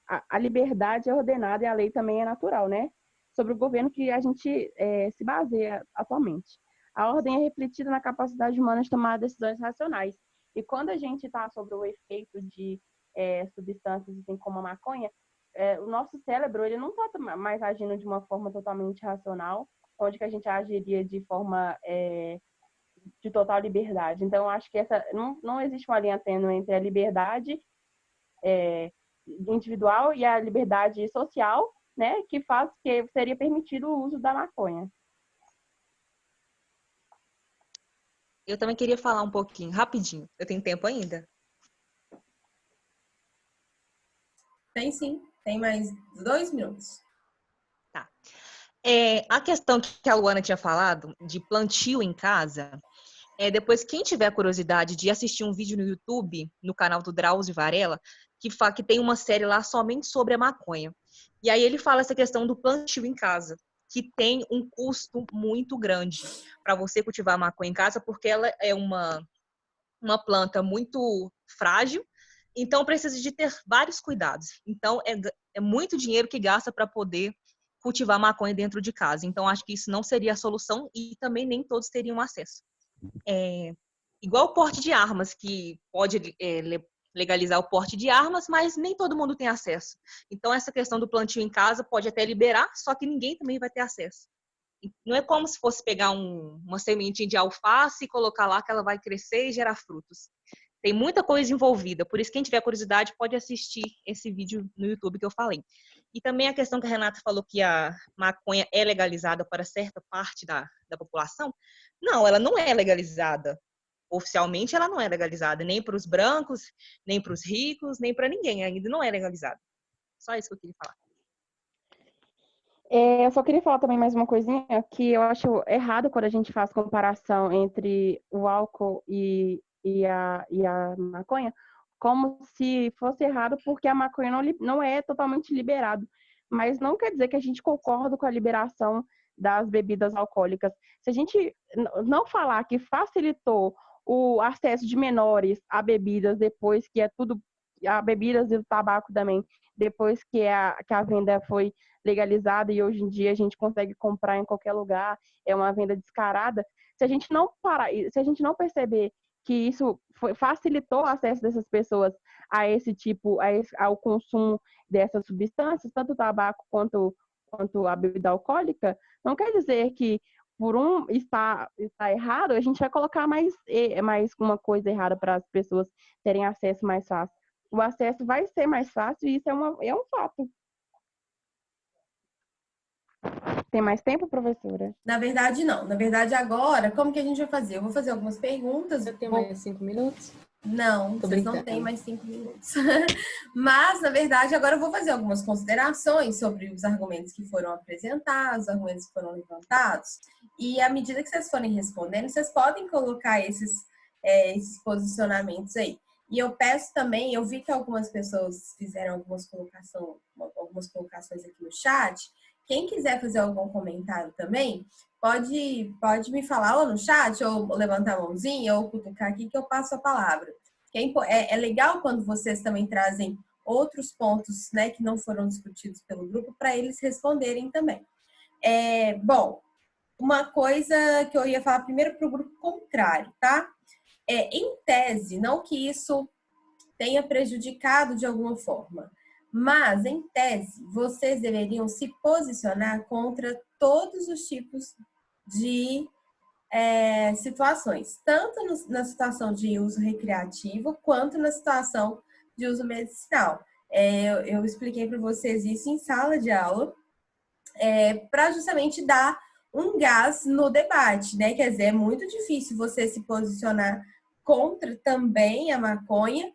a liberdade é ordenada e a lei também é natural, né? Sobre o governo que a gente se baseia atualmente. A ordem é refletida na capacidade humana de tomar decisões racionais. E quando a gente está sobre o efeito de substâncias assim, como a maconha, o nosso cérebro ele não está mais agindo de uma forma totalmente racional, onde que a gente agiria de forma de total liberdade. Então, eu acho que não existe uma linha tênue entre a liberdade individual e a liberdade social, né, que faz que seria permitido o uso da maconha. Eu também queria falar um pouquinho, rapidinho. Eu tenho tempo ainda? Tem sim, tem mais 2 minutos. Tá. A questão que a Luana tinha falado de plantio em casa, depois quem tiver curiosidade de assistir um vídeo no YouTube, no canal do Drauzio Varela, que tem uma série lá somente sobre a maconha. E aí ele fala essa questão do plantio em casa, que tem um custo muito grande para você cultivar a maconha em casa, porque ela é uma planta muito frágil, então precisa de ter vários cuidados. Então é muito dinheiro que gasta para poder cultivar maconha dentro de casa. Então acho que isso não seria a solução e também nem todos teriam acesso. igual o porte de armas, que pode legalizar o porte de armas, mas nem todo mundo tem acesso. Então, essa questão do plantio em casa pode até liberar, só que ninguém também vai ter acesso. Não é como se fosse pegar uma sementinha de alface e colocar lá que ela vai crescer e gerar frutos. Tem muita coisa envolvida, por isso quem tiver curiosidade pode assistir esse vídeo no YouTube que eu falei. E também a questão que a Renata falou que a maconha é legalizada para certa parte da população. Não, ela não é legalizada. Oficialmente ela não é legalizada, nem para os brancos, nem para os ricos, nem para ninguém, ainda não é legalizada. Só isso que eu queria falar. Eu só queria falar também mais uma coisinha, que eu acho errado quando a gente faz comparação entre o álcool e a maconha, como se fosse errado porque a maconha não é totalmente liberado. Mas não quer dizer que a gente concorda com a liberação das bebidas alcoólicas. Se a gente não falar que facilitou o acesso de menores a bebidas depois que é tudo, a bebidas e o tabaco também, depois que a venda foi legalizada e hoje em dia a gente consegue comprar em qualquer lugar, é uma venda descarada. Se a gente não parar, se a gente não perceber que isso facilitou o acesso dessas pessoas a esse tipo, ao consumo dessas substâncias, tanto o tabaco quanto a bebida alcoólica, não quer dizer que por está errado, a gente vai colocar mais uma coisa errada para as pessoas terem acesso mais fácil. O acesso vai ser mais fácil e isso é um fato. Tem mais tempo, professora? Na verdade, não. Na verdade, agora, como que a gente vai fazer? Eu vou fazer algumas perguntas. Você tem mais 5 minutos? Não, Tô vocês não brincando. têm mais 5 minutos. Mas, na verdade, agora eu vou fazer algumas considerações sobre os argumentos que foram apresentados, os argumentos que foram levantados. E à medida que vocês forem respondendo, vocês podem colocar esses posicionamentos aí. E eu peço também, eu vi que algumas pessoas fizeram algumas colocações aqui no chat. Quem quiser fazer algum comentário também, pode me falar ou no chat, ou levantar a mãozinha, ou cutucar aqui que eu passo a palavra. É legal quando vocês também trazem outros pontos, né, que não foram discutidos pelo grupo, para eles responderem também. Bom, uma coisa que eu ia falar primeiro para o grupo contrário, tá? Em tese, não que isso tenha prejudicado de alguma forma, mas, em tese, vocês deveriam se posicionar contra todos os tipos de situações, tanto na situação de uso recreativo, quanto na situação de uso medicinal. Eu expliquei para vocês isso em sala de aula, para justamente dar um gás no debate, né? Quer dizer, é muito difícil você se posicionar contra também a maconha,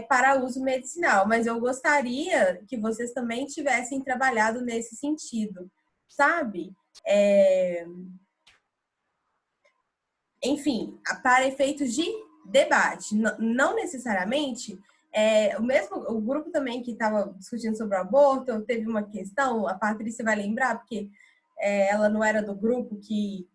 para uso medicinal, mas eu gostaria que vocês também tivessem trabalhado nesse sentido, sabe? Enfim, para efeitos de debate, não necessariamente. O grupo também que estava discutindo sobre o aborto, teve uma questão, a Patrícia vai lembrar, porque ela não era do grupo que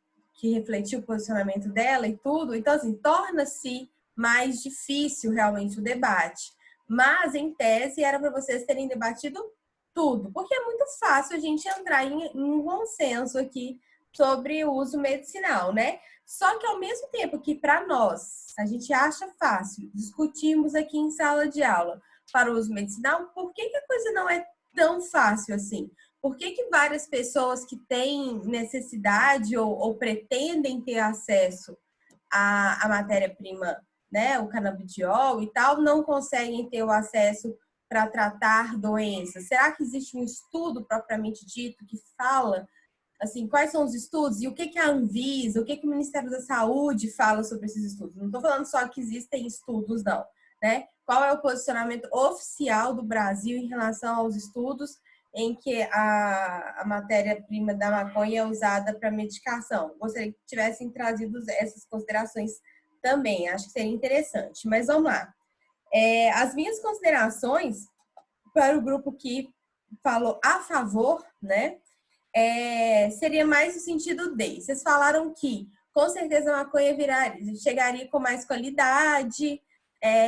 refletiu o posicionamento dela e tudo, então assim, torna-se mais difícil realmente o debate. Mas, em tese, era para vocês terem debatido tudo, porque é muito fácil a gente entrar em um consenso aqui sobre o uso medicinal, né? Só que, ao mesmo tempo que, para nós, a gente acha fácil discutirmos aqui em sala de aula para o uso medicinal, por que a coisa não é tão fácil assim? Por que várias pessoas que têm necessidade ou pretendem ter acesso à matéria-prima, né, o canabidiol e tal, não conseguem ter o acesso para tratar doenças? Será que existe um estudo propriamente dito que fala, assim, quais são os estudos e o que a Anvisa, o que o Ministério da Saúde fala sobre esses estudos? Não estou falando só que existem estudos, não, né? Qual é o posicionamento oficial do Brasil em relação aos estudos em que a matéria-prima da maconha é usada para medicação? Gostaria que tivessem trazido essas considerações também, acho que seria interessante. Mas vamos lá. As minhas considerações para o grupo que falou a favor, né, seria mais no sentido de, vocês falaram que com certeza a maconha chegaria com mais qualidade,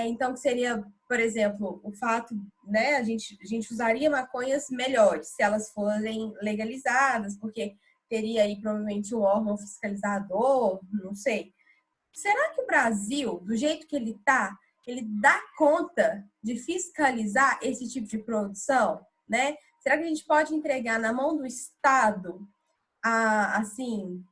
então que seria, por exemplo, o fato, né, a gente usaria maconhas melhores se elas forem legalizadas, porque teria aí provavelmente um órgão fiscalizador, não sei. Será que o Brasil, do jeito que ele está, ele dá conta de fiscalizar esse tipo de produção, né? Será que a gente pode entregar na mão do Estado assim,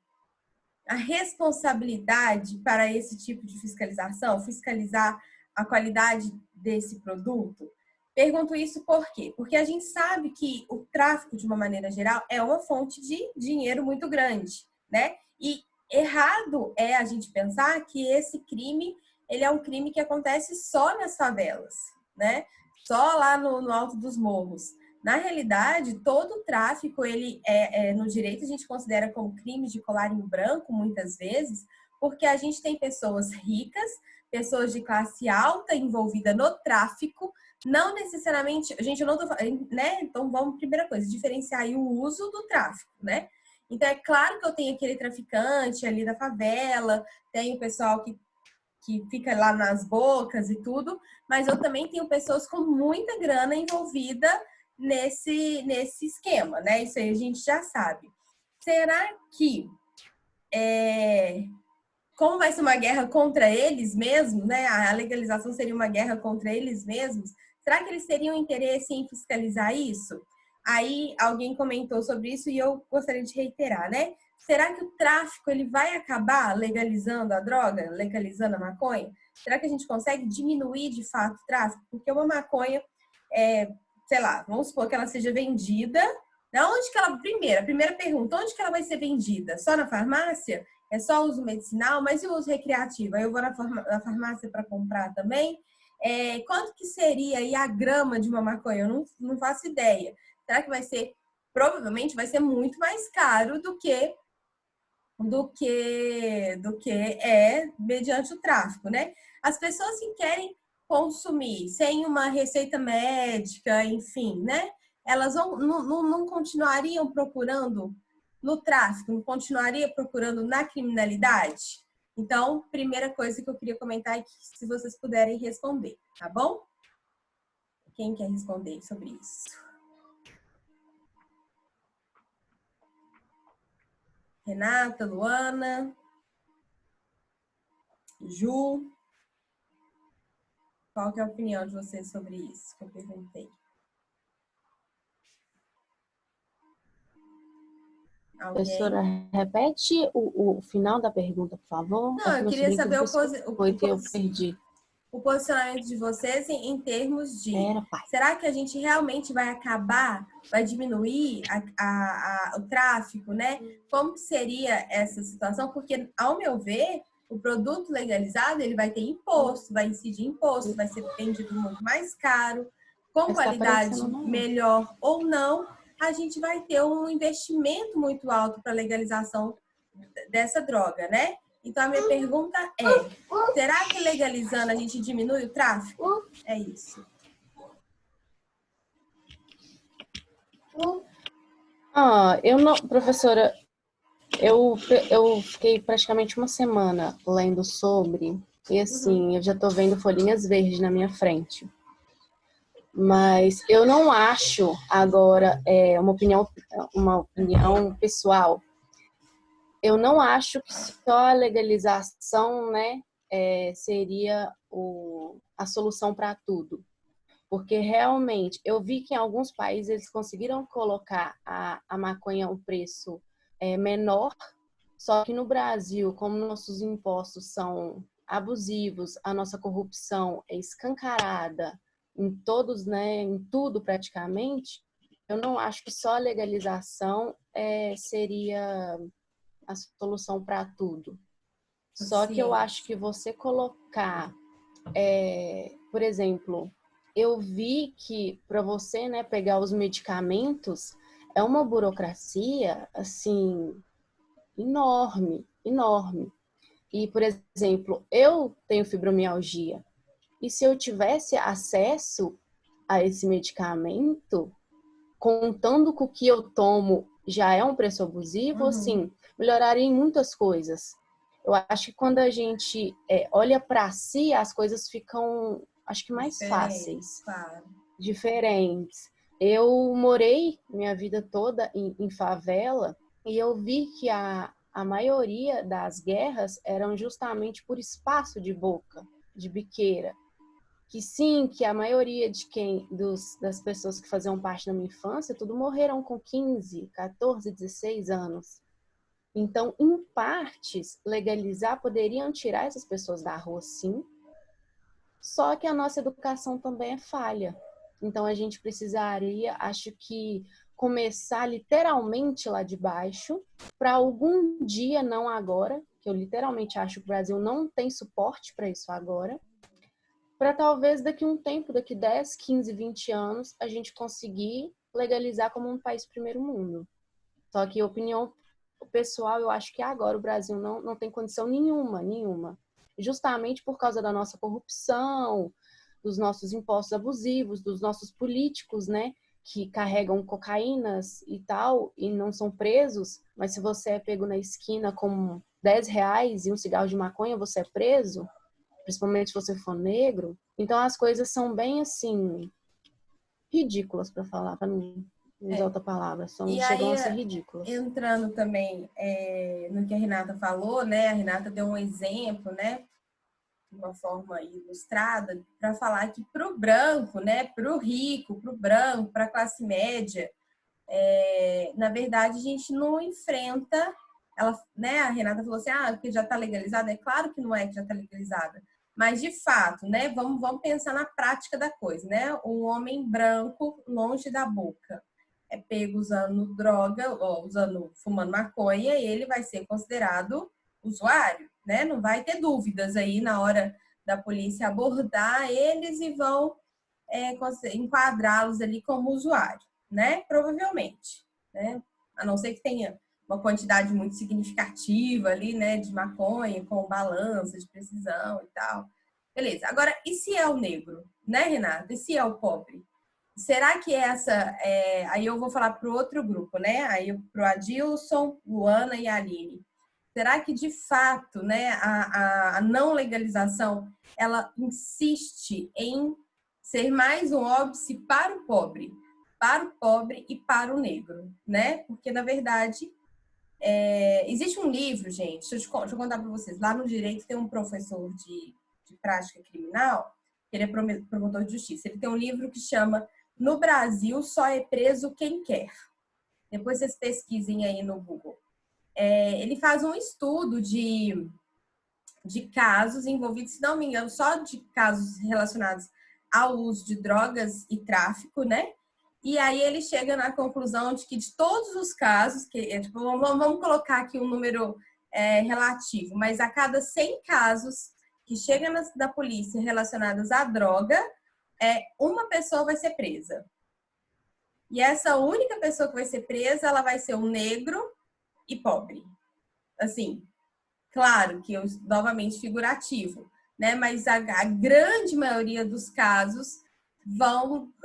a responsabilidade para esse tipo de fiscalização, fiscalizar a qualidade desse produto? Pergunto isso por quê? Porque a gente sabe que o tráfico, de uma maneira geral, é uma fonte de dinheiro muito grande, né? E errado é a gente pensar que esse crime, ele é um crime que acontece só nas favelas, né? Só lá no alto dos morros. Na realidade, todo o tráfico, ele no direito a gente considera como crime de colarinho branco, muitas vezes, porque a gente tem pessoas ricas, pessoas de classe alta envolvidas no tráfico, não necessariamente, gente, eu não tô falando, né? Então vamos, primeira coisa, diferenciar aí o uso do tráfico, né? Então é claro que eu tenho aquele traficante ali da favela, tem o pessoal que fica lá nas bocas e tudo, mas eu também tenho pessoas com muita grana envolvida nesse esquema, né? Isso aí a gente já sabe. Será que como vai ser uma guerra contra eles mesmos, né? A legalização seria uma guerra contra eles mesmos. Será que eles teriam interesse em fiscalizar isso? Aí alguém comentou sobre isso e eu gostaria de reiterar, né? Será que o tráfico ele vai acabar legalizando a droga, legalizando a maconha? Será que a gente consegue diminuir de fato o tráfico? Porque uma maconha, sei lá, vamos supor que ela seja vendida. Onde que ela, a primeira pergunta, onde que ela vai ser vendida? Só na farmácia? É só uso medicinal? Mas e o uso recreativo? Aí eu vou na farmácia para comprar também? Quanto que seria aí a grama de uma maconha? Eu não faço ideia. Será que vai ser? Provavelmente vai ser muito mais caro do que é mediante o tráfico, né? As pessoas que querem consumir sem uma receita médica, enfim, né? Elas não continuariam procurando no tráfico, não continuaria procurando na criminalidade? Então, primeira coisa que eu queria comentar é que se vocês puderem responder, tá bom? Quem quer responder sobre isso? Renata, Luana, Ju, qual que é a opinião de vocês sobre isso que eu perguntei? Alguém? Professora, repete o final da pergunta, por favor. Não, eu queria saber o posicionamento de vocês em termos de será que a gente realmente vai acabar, vai diminuir o tráfico, né? Como que seria essa situação? Porque, ao meu ver, o produto legalizado ele vai ter imposto, vai incidir imposto, vai ser vendido muito mais caro, com qualidade melhor ou não, a gente vai ter um investimento muito alto para a legalização dessa droga, né? Então, a minha pergunta é, será que legalizando a gente diminui o tráfico? É isso. Eu não, professora, eu fiquei praticamente uma semana lendo sobre, e assim, eu já tô vendo folhinhas verdes na minha frente. Mas eu não acho, agora, uma opinião pessoal, eu não acho que só a legalização, né, seria a solução para tudo. Porque realmente, eu vi que em alguns países eles conseguiram colocar a maconha a um preço menor, só que no Brasil, como nossos impostos são abusivos, a nossa corrupção é escancarada em todos, né, em tudo praticamente, eu não acho que só a legalização seria a solução para tudo. Só que eu acho que você colocar, por exemplo, eu vi que para você, né, pegar os medicamentos é uma burocracia assim enorme, enorme. E, por exemplo, eu tenho fibromialgia e se eu tivesse acesso a esse medicamento, contando com o que eu tomo já é um preço abusivo, assim, melhoraria em muitas coisas. Eu acho que quando a gente olha para si, as coisas ficam, acho que mais fáceis, diferentes. Eu morei minha vida toda em favela e eu vi que a a maioria das guerras eram justamente por espaço de boca, de biqueira. Que sim, que a maioria das pessoas que faziam parte da minha infância, tudo morreram com 15, 14, 16 anos. Então, em partes, legalizar poderiam tirar essas pessoas da rua, sim, só que a nossa educação também é falha. Então, a gente precisaria, acho que, começar literalmente lá de baixo, para algum dia, não agora, que eu literalmente acho que o Brasil não tem suporte para isso agora, para talvez daqui a um tempo, daqui 10, 15, 20 anos, a gente conseguir legalizar como um país primeiro mundo. Só que, opinião pessoal, eu acho que agora o Brasil não tem condição nenhuma. Justamente por causa da nossa corrupção, dos nossos impostos abusivos, dos nossos políticos, né, que carregam cocaínas e tal, e não são presos, mas se você é pego na esquina com R$ 10 e um cigarro de maconha, você é preso, principalmente se você for negro. Então as coisas são bem, assim, ridículas, para falar, para não usar outra palavra, E chegam aí, a ser ridículas. entrando também no que a Renata falou, né? A Renata deu um exemplo, né? De uma forma ilustrada, para falar que para o branco, né? Para o rico, para o branco, para a classe média, na verdade, a gente não enfrenta. Ela, né? A Renata falou assim, porque já está legalizada. É claro que não é que já está legalizada. Mas, de fato, né? Vamos pensar na prática da coisa, né? Um homem branco longe da boca é pego usando droga, ou fumando maconha, e ele vai ser considerado usuário, né? Não vai ter dúvidas aí na hora da polícia abordar eles e vão enquadrá-los ali como usuário, né? Provavelmente, né? A não ser que tenha uma quantidade muito significativa ali, né, de maconha, com balança de precisão e tal. Beleza. Agora, e se é o negro, né, Renato? E se é o pobre? Será que aí eu vou falar para o outro grupo, né? Aí para o Adilson, Luana e a Aline. Será que, de fato, né, a não legalização, ela insiste em ser mais um óbice para o pobre e para o negro, né? Porque, na verdade, existe um livro, gente, deixa eu contar para vocês. Lá no direito tem um professor de prática criminal, ele é promotor de justiça. Ele tem um livro que chama No Brasil Só é Preso Quem Quer. Depois vocês pesquisem aí no Google. Ele faz um estudo de casos envolvidos, se não me engano, só de casos relacionados ao uso de drogas e tráfico, né? E aí ele chega na conclusão de que de todos os casos, vamos colocar aqui um número relativo, mas a cada 100 casos que chegam da polícia relacionados à droga, uma pessoa vai ser presa. E essa única pessoa que vai ser presa, ela vai ser um negro e pobre. Assim, claro que novamente figurativo, né? Mas a grande maioria dos casos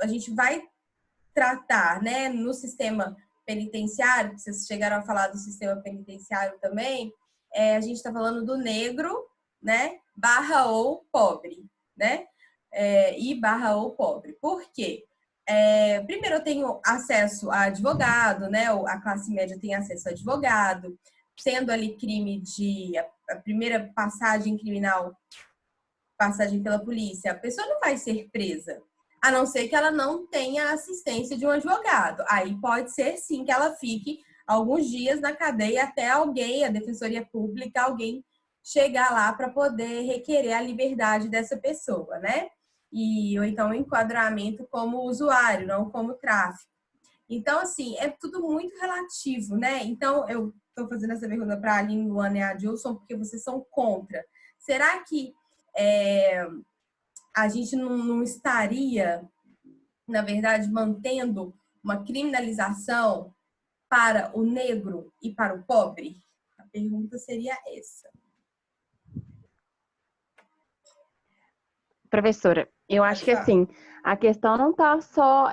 a gente vai tratar, né? No sistema penitenciário, vocês chegaram a falar do sistema penitenciário também, a gente está falando do negro, né? / ou pobre, né? E / ou pobre. Por quê? Primeiro, eu tenho acesso a advogado, né? A classe média tem acesso a advogado, sendo ali crime a primeira passagem criminal, passagem pela polícia, a pessoa não vai ser presa, a não ser que ela não tenha assistência de um advogado. Aí pode ser, sim, que ela fique alguns dias na cadeia até alguém, a Defensoria Pública, alguém chegar lá para poder requerer a liberdade dessa pessoa, né? Ou então o enquadramento como usuário, não como tráfico. Então, assim, é tudo muito relativo, né? Então, eu estou fazendo essa pergunta para a Aline, Luana e a Adilson, porque vocês são contra. Será que a gente não estaria, na verdade, mantendo uma criminalização para o negro e para o pobre? A pergunta seria essa. Professora, eu acho que assim, a questão não está só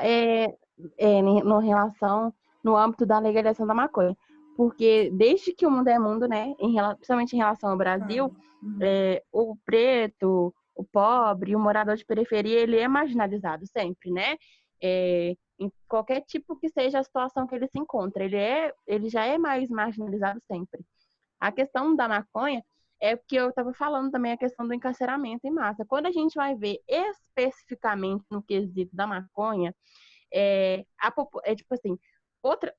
no âmbito da legalização da maconha, porque desde que o mundo é mundo, né, principalmente em relação ao Brasil, o preto, o pobre, o morador de periferia, ele é marginalizado sempre, né? Em qualquer tipo que seja a situação que ele se encontra, ele já é mais marginalizado sempre. A questão da maconha é porque eu estava falando também a questão do encarceramento em massa. Quando a gente vai ver especificamente no quesito da maconha, é tipo assim, outra,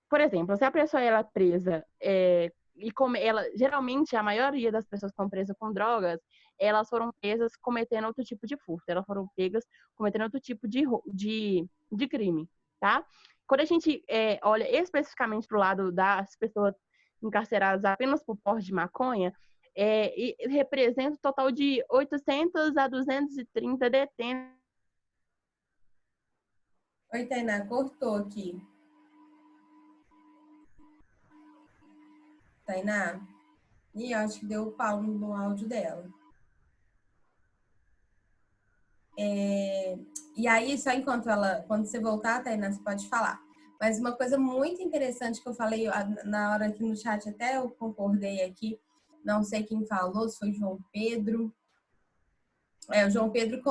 por exemplo, se a pessoa ela é presa e ela, geralmente a maioria das pessoas que estão presas com drogas, elas foram presas cometendo outro tipo de furto, elas foram pegas cometendo outro tipo de crime, tá? Quando a gente olha especificamente para o lado das pessoas encarceradas apenas por porte de maconha, e representa um total de 800 a 230 detentos. Oi, Tainá, cortou aqui. Tainá? E acho que deu pau no áudio dela. E aí, só quando você voltar, Tainá, você pode falar. Mas uma coisa muito interessante que eu falei na hora aqui no chat, até eu concordei aqui, não sei quem falou, se foi João Pedro. O João Pedro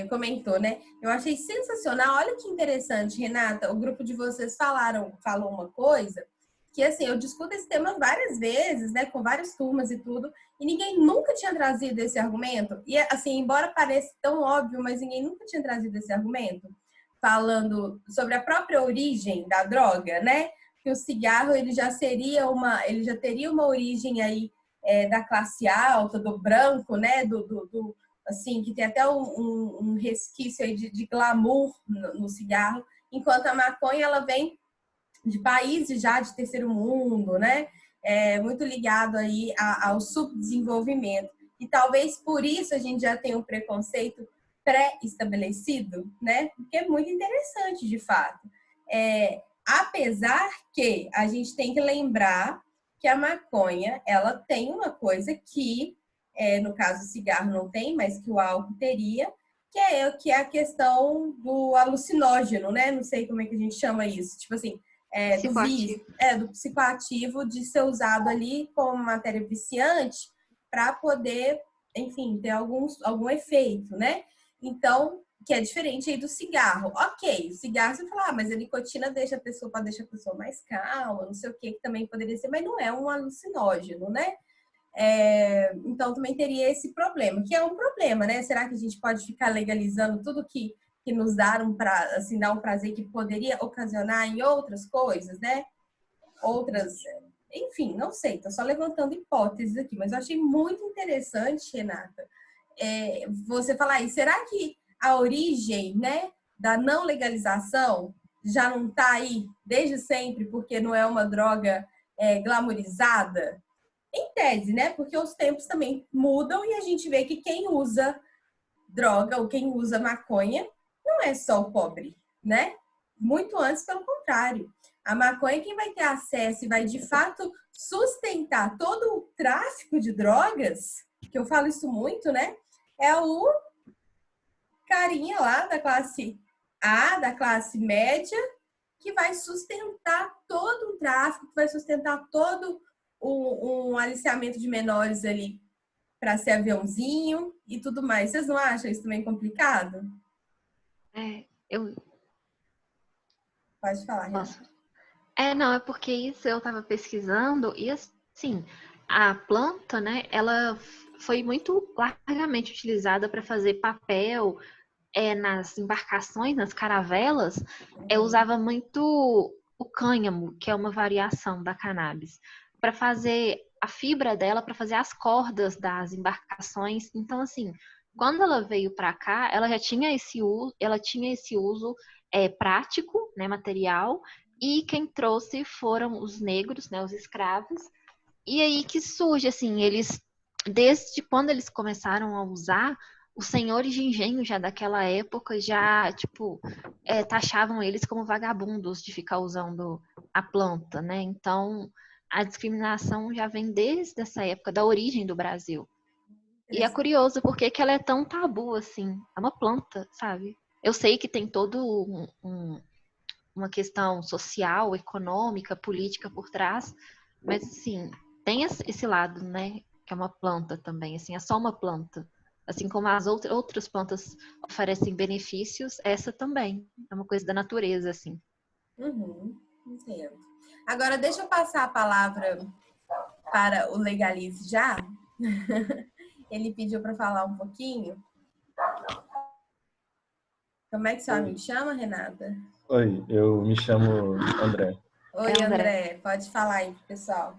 comentou, né? Eu achei sensacional. Olha que interessante, Renata. O grupo de vocês falou uma coisa que, assim, eu discuto esse tema várias vezes, né? Com várias turmas e tudo, e ninguém nunca tinha trazido esse argumento. E, assim, embora pareça tão óbvio, mas ninguém nunca tinha trazido esse argumento, falando sobre a própria origem da droga, né? Que o cigarro, ele já teria uma origem aí da classe alta, do branco, né? Assim, que tem até um resquício aí de glamour no cigarro, enquanto a maconha, ela vem de países já de terceiro mundo, né? Muito ligado aí ao subdesenvolvimento. E talvez por isso a gente já tenha um preconceito pré-estabelecido, né? Porque é muito interessante, de fato. Apesar que a gente tem que lembrar que a maconha, ela tem uma coisa que, no caso o cigarro não tem, mas que o álcool teria, que é a questão do alucinógeno, né? Não sei como é que a gente chama isso. Tipo assim, do psicoativo, de ser usado ali como matéria viciante para poder, enfim, ter algum efeito, né? Então, que é diferente aí do cigarro. Ok, o cigarro você fala, mas a nicotina deixa a pessoa mais calma, não sei o que também poderia ser, mas não é um alucinógeno, né? Então também teria esse problema, que é um problema, né? Será que a gente pode ficar legalizando tudo que nos dá dá um prazer que poderia ocasionar em outras coisas, né? Enfim, não sei, tô só levantando hipóteses aqui, mas eu achei muito interessante, Renata, você falar aí, será que a origem, né, da não legalização já não tá aí desde sempre, porque não é uma droga glamourizada? Em tese, né? Porque os tempos também mudam e a gente vê que quem usa droga ou quem usa maconha não é só o pobre, né? Muito antes, pelo contrário. A maconha, quem vai ter acesso e vai de fato sustentar todo o tráfico de drogas, que eu falo isso muito, né? É o carinha lá da classe A, da classe média, que vai sustentar todo o tráfico, que vai sustentar todo um aliciamento de menores ali para ser aviãozinho e tudo mais. Vocês não acham isso também complicado? Pode falar, Renata. Não, é porque isso eu estava pesquisando e assim, a planta, né, ela foi muito largamente utilizada para fazer papel nas embarcações, nas caravelas, usava muito o cânhamo, que é uma variação da cannabis, para fazer a fibra dela, para fazer as cordas das embarcações. Então, assim, quando ela veio para cá, ela já tinha esse uso, prático, né, material, e quem trouxe foram os negros, né, os escravos. E aí que surge, assim, desde quando eles começaram a usar, os senhores de engenho já daquela época já, tipo, taxavam eles como vagabundos de ficar usando a planta, né? Então, a discriminação já vem desde essa época, da origem do Brasil. E é curioso porque que ela é tão tabu, assim. É uma planta, sabe? Eu sei que tem todo uma questão social, econômica, política por trás, mas, assim, tem esse lado, né? Que é uma planta também, assim, é só uma planta. Assim como as outras plantas oferecem benefícios, essa também. É uma coisa da natureza, assim. Entendo. Agora, deixa eu passar a palavra para o Legalize Já. Ele pediu para falar um pouquinho. Como é que seu amigo chama, Renata? Oi, eu me chamo André. Oi, André. Pode falar aí pro pessoal.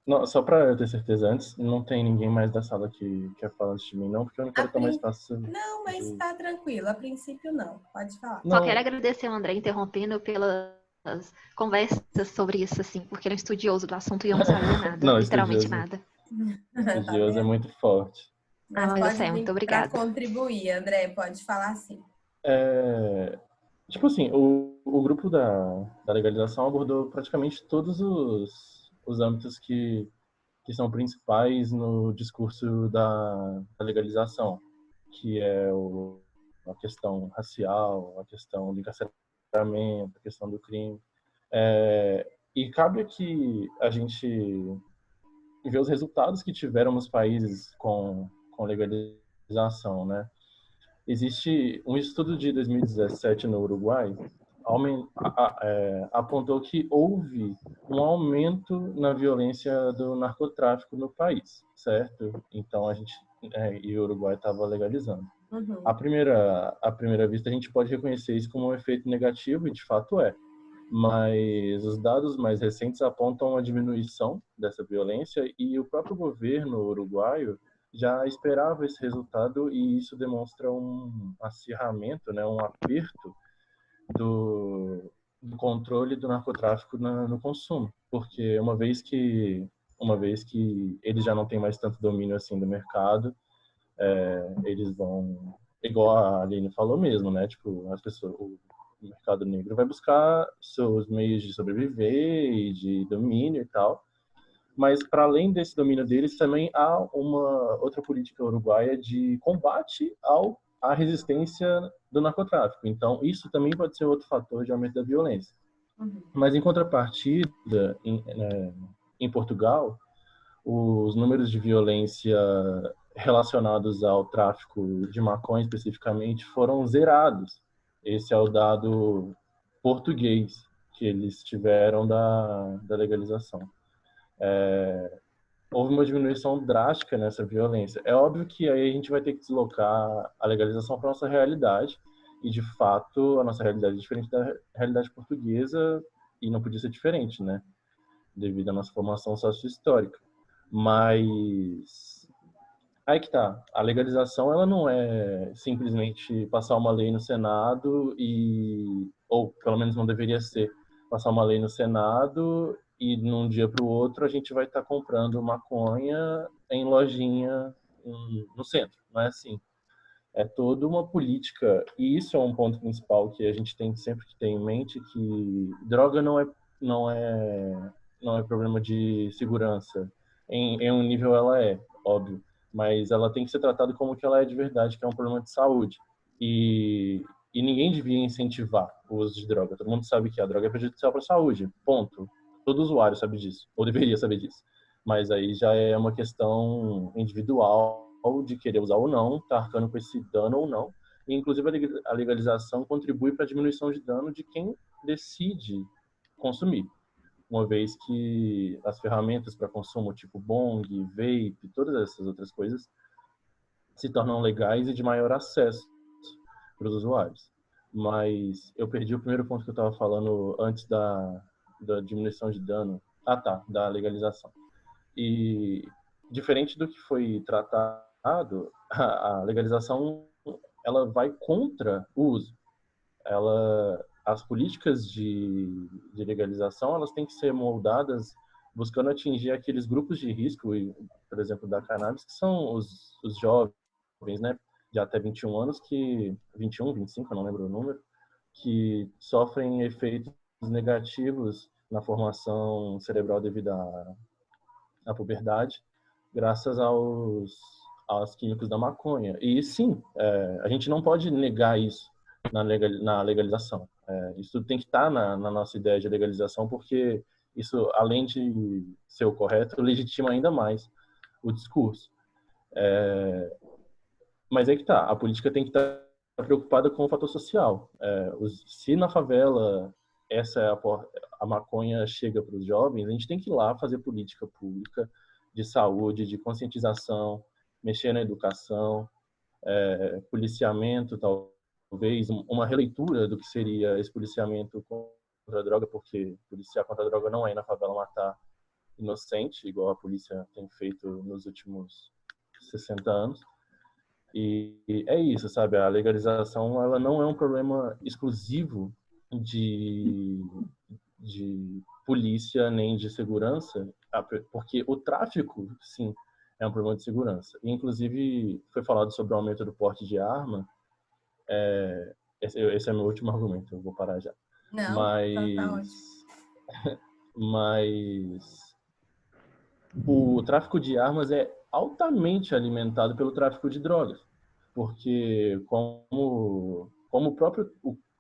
Não, só para eu ter certeza antes, não tem ninguém mais da sala que quer falar antes de mim, não, porque eu não quero tomar espaço. Não, mas tá tranquilo. A princípio, não. Pode falar. Só quero agradecer ao André interrompendo pelas conversas sobre isso, assim, porque ele é um estudioso do assunto e eu não sabia nada, Não, literalmente nada. Estudioso é muito forte. Mas mas pode muito obrigada. Para contribuir, André, pode falar sim. Tipo assim, o grupo da legalização abordou praticamente todos os âmbitos que são principais no discurso da legalização, que é a questão racial, a questão do encarceramento, a questão do crime. E cabe aqui a gente ver os resultados que tiveram nos países com legalização, né? Existe um estudo de 2017 no Uruguai, apontou que houve um aumento na violência do narcotráfico no país, certo? Então e o Uruguai estava legalizando. Uhum. À primeira vista a gente pode reconhecer isso como um efeito negativo e de fato é. Mas os dados mais recentes apontam a diminuição dessa violência e o próprio governo uruguaio já esperava esse resultado e isso demonstra um acirramento, né, um aperto do controle do narcotráfico no consumo, porque uma vez que eles já não têm mais tanto domínio assim do mercado, eles vão, igual a Aline falou mesmo, né, tipo, as pessoas, o mercado negro vai buscar seus meios de sobreviver e de domínio e tal. Mas, para além desse domínio deles, também há uma outra política uruguaia de combate à resistência do narcotráfico. Então, isso também pode ser outro fator de aumento da violência. Uhum. Mas, em contrapartida, em Portugal, os números de violência relacionados ao tráfico de maconha, especificamente, foram zerados. Esse é o dado português que eles tiveram da legalização. Houve uma diminuição drástica nessa violência. É óbvio que aí a gente vai ter que deslocar a legalização para a nossa realidade, e de fato a nossa realidade é diferente da realidade portuguesa, e não podia ser diferente, né? Devido à nossa formação sócio-histórica. Mas aí que tá, a legalização ela não é simplesmente passar uma lei no Senado ou pelo menos não deveria ser, passar uma lei no Senado e num dia para o outro a gente vai estar comprando maconha em lojinha no centro, não é assim. É toda uma política, e isso é um ponto principal que a gente tem sempre que ter em mente, que droga não é problema de segurança. Em um nível ela é, óbvio, mas ela tem que ser tratada como que ela é de verdade, que é um problema de saúde. E ninguém devia incentivar o uso de droga. Todo mundo sabe que a droga é prejudicial para a saúde, ponto. Todo usuário sabe disso, ou deveria saber disso. Mas aí já é uma questão individual de querer usar ou não, tá arcando com esse dano ou não. E, inclusive, a legalização contribui para a diminuição de dano de quem decide consumir, uma vez que as ferramentas para consumo, tipo bong, vape, todas essas outras coisas, se tornam legais e de maior acesso para os usuários. Mas eu perdi o primeiro ponto que eu estava falando antes da diminuição de dano. Ah, tá, da legalização. E diferente do que foi tratado, a legalização ela vai contra o uso. As políticas de legalização elas têm que ser moldadas buscando atingir aqueles grupos de risco, por exemplo, da cannabis, que são os jovens, né, de até 21 anos, 21, 25, eu não lembro o número, que sofrem efeitos negativos na formação cerebral devido à puberdade, graças aos químicos da maconha. E sim, a gente não pode negar isso na legalização. Isso tem que estar na nossa ideia de legalização, porque isso, além de ser o correto, legitima ainda mais o discurso. Mas é que tá, a política tem que estar preocupada com o fator social. Se na favela essa é a maconha chega para os jovens, a gente tem que ir lá fazer política pública de saúde, de conscientização, mexer na educação, policiamento, talvez uma releitura do que seria esse policiamento contra a droga, porque policiar contra a droga não é ir na favela matar inocente, igual a polícia tem feito nos últimos 60 anos. E é isso, sabe? A legalização, ela não é um problema exclusivo de polícia nem de segurança, porque o tráfico, sim, é um problema de segurança. E, inclusive, foi falado sobre o aumento do porte de arma. Esse é meu último argumento, eu vou parar já. Não, tá ótimo. Mas o tráfico de armas é altamente alimentado pelo tráfico de drogas, porque como o próprio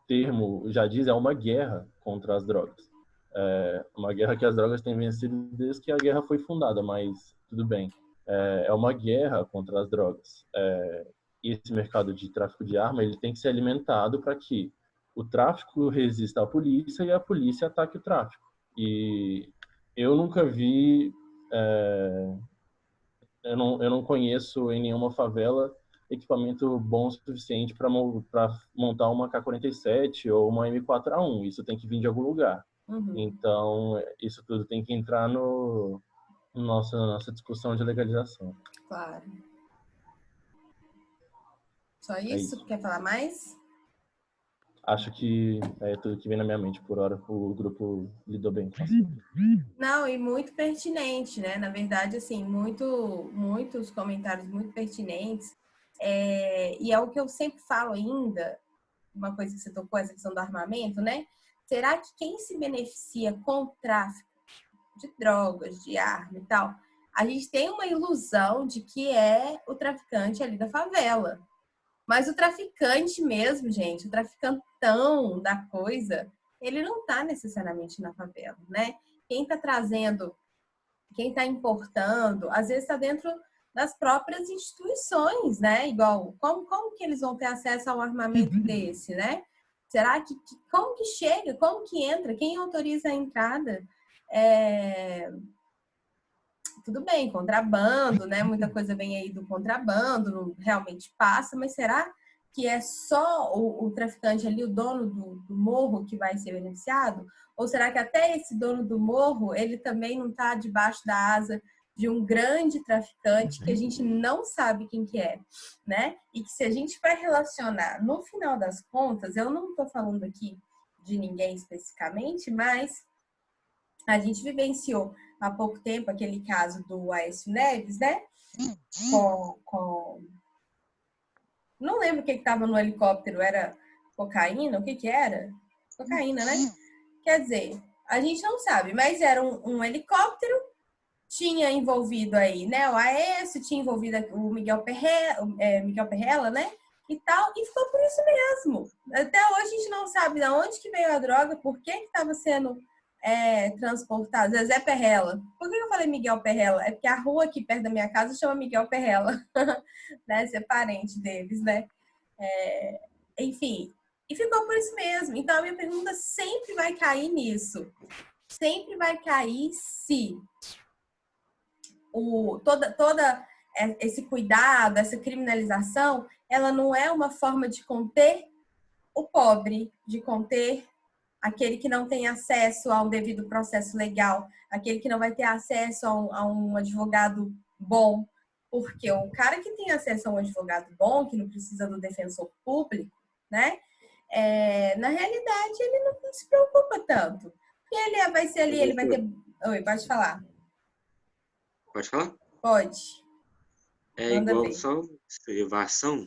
termo já diz, é uma guerra contra as drogas. É uma guerra que as drogas têm vencido desde que a guerra foi fundada, mas tudo bem. É uma guerra contra as drogas. E esse mercado de tráfico de arma, ele tem que ser alimentado para que o tráfico resista à polícia e a polícia ataque o tráfico. E eu nunca vi, eu não conheço em nenhuma favela equipamento bom o suficiente para montar uma K-47 ou uma M4A1. Isso tem que vir de algum lugar. Uhum. Então, isso tudo tem que entrar no nossa discussão de legalização. Claro. Só isso? Isso. Quer falar mais? Acho que é tudo que vem na minha mente por hora. O grupo lidou bem com isso. Não, e muito pertinente, né? Na verdade, assim, muitos comentários muito pertinentes. E é o que eu sempre falo ainda, uma coisa que você tocou, essa questão do armamento, né? Será que quem se beneficia com o tráfico de drogas, de arma e tal, a gente tem uma ilusão de que é o traficante ali da favela. Mas o traficante mesmo, gente, o traficantão da coisa, ele não está necessariamente na favela, né? Quem está trazendo, quem está importando, às vezes está dentro das próprias instituições, né? Igual, como que eles vão ter acesso a um armamento desse, né? Será que como que chega? Como que entra? Quem autoriza a entrada? Tudo bem, contrabando, né? Muita coisa vem aí do contrabando, não realmente passa, mas será que é só o traficante ali, o dono do morro, que vai ser beneficiado? Ou será que até esse dono do morro, ele também não está debaixo da asa de um grande traficante que a gente não sabe quem que é, né? E que se a gente vai relacionar, no final das contas, eu não estou falando aqui de ninguém especificamente, mas a gente vivenciou há pouco tempo aquele caso do Aécio Neves, né? Não lembro o que estava no helicóptero, era cocaína? O que era? Cocaína, né? Quer dizer, a gente não sabe, mas era um helicóptero, tinha envolvido aí, né? O Aécio, tinha envolvido o Miguel Perrella, né? E tal, e ficou por isso mesmo. Até hoje a gente não sabe de onde que veio a droga, por que estava sendo transportado. Zezé Perrella. Por que eu falei Miguel Perrella? É porque a rua aqui perto da minha casa chama Miguel Perrella, né? Ser parente deles, né? Enfim, e ficou por isso mesmo. Então a minha pergunta sempre vai cair nisso. Sempre vai cair se toda esse cuidado, essa criminalização, ela não é uma forma de conter o pobre, de conter aquele que não tem acesso a um devido processo legal, aquele que não vai ter acesso a um advogado bom, porque o cara que tem acesso a um advogado bom, que não precisa do defensor público, né? Na realidade, ele não se preocupa tanto. E ele vai ser ali, ele vai ter... Oi, pode falar. Pode falar? Pode. Manda Igual ver. só observação,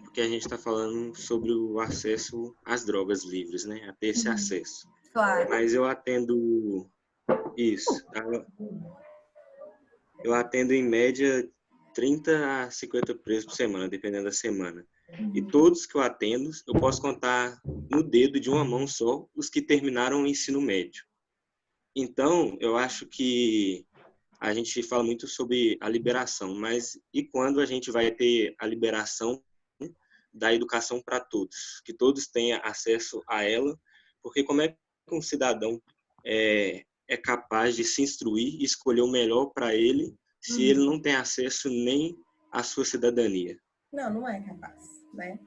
porque a gente está falando sobre o acesso às drogas livres, né? A ter esse acesso. Claro. Mas eu atendo isso. Eu atendo em média 30 a 50 presos por semana, dependendo da semana. E todos que eu atendo, eu posso contar no dedo de uma mão só os que terminaram o ensino médio. Então, eu acho que a gente fala muito sobre a liberação, mas e quando a gente vai ter a liberação da educação para todos? Que todos tenham acesso a ela Porque como é que um cidadão é capaz de se instruir e escolher o melhor para ele se ele não tem acesso nem à sua cidadania? Não é capaz, né?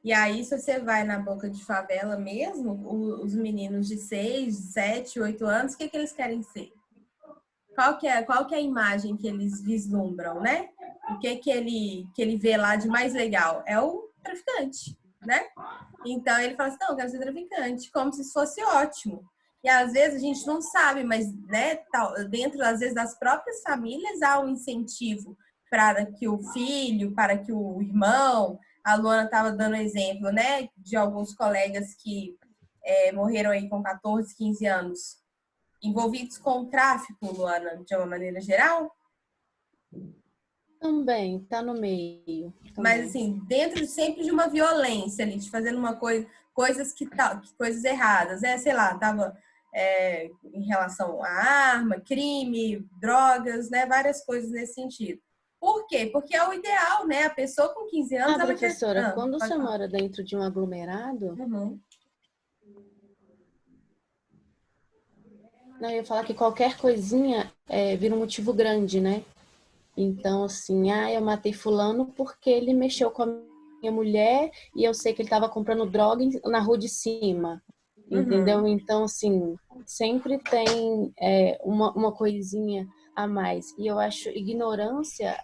E aí, se você vai na boca de favela mesmo, os meninos de 6, 7, 8 anos, o que eles querem ser? Qual que é a imagem que eles vislumbram, né? O que ele vê lá de mais legal? É o traficante, né? Então, ele fala assim, não, eu quero ser traficante, como se isso fosse ótimo. E às vezes a gente não sabe, mas né, dentro, às vezes, das próprias famílias há um incentivo para que o filho, para que o irmão... A Luana estava dando exemplo, né, de alguns colegas que morreram aí com 14, 15 anos. Envolvidos com o tráfico, Luana, de uma maneira geral? Também, tá no meio. Também. Mas, assim, dentro sempre de uma violência ali, de fazendo uma coisas coisas erradas, né? Sei lá, tava em relação à arma, crime, drogas, né? Várias coisas nesse sentido. Por quê? Porque é o ideal, né? A pessoa com 15 anos, ela professora, quer... quando você mora dentro de um aglomerado... Não, eu ia falar que qualquer coisinha vira um motivo grande, né? Então, assim, eu matei fulano porque ele mexeu com a minha mulher e eu sei que ele estava comprando droga na rua de cima, entendeu? Então, assim, sempre tem uma coisinha a mais. E eu acho ignorância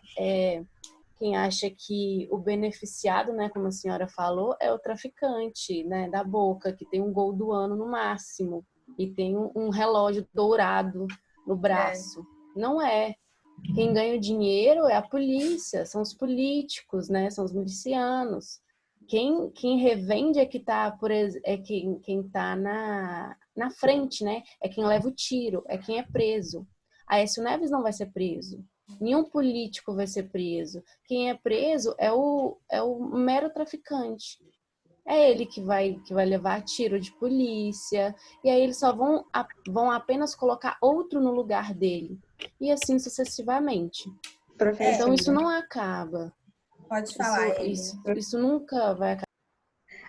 quem acha que o beneficiado, né, como a senhora falou, é o traficante, né, da boca, que tem um gol do ano no máximo e tem um relógio dourado no braço. Não é. Quem ganha o dinheiro é a polícia, são os políticos, né? São os milicianos. Quem revende é que tá, quem tá na frente, né? É quem leva o tiro, é quem é preso. Aécio Neves não vai ser preso. Nenhum político vai ser preso. Quem é preso é o mero traficante. É ele que vai levar tiro de polícia, e aí eles só vão apenas colocar outro no lugar dele. E assim sucessivamente. Então isso não acaba. Pode falar, isso nunca vai acabar.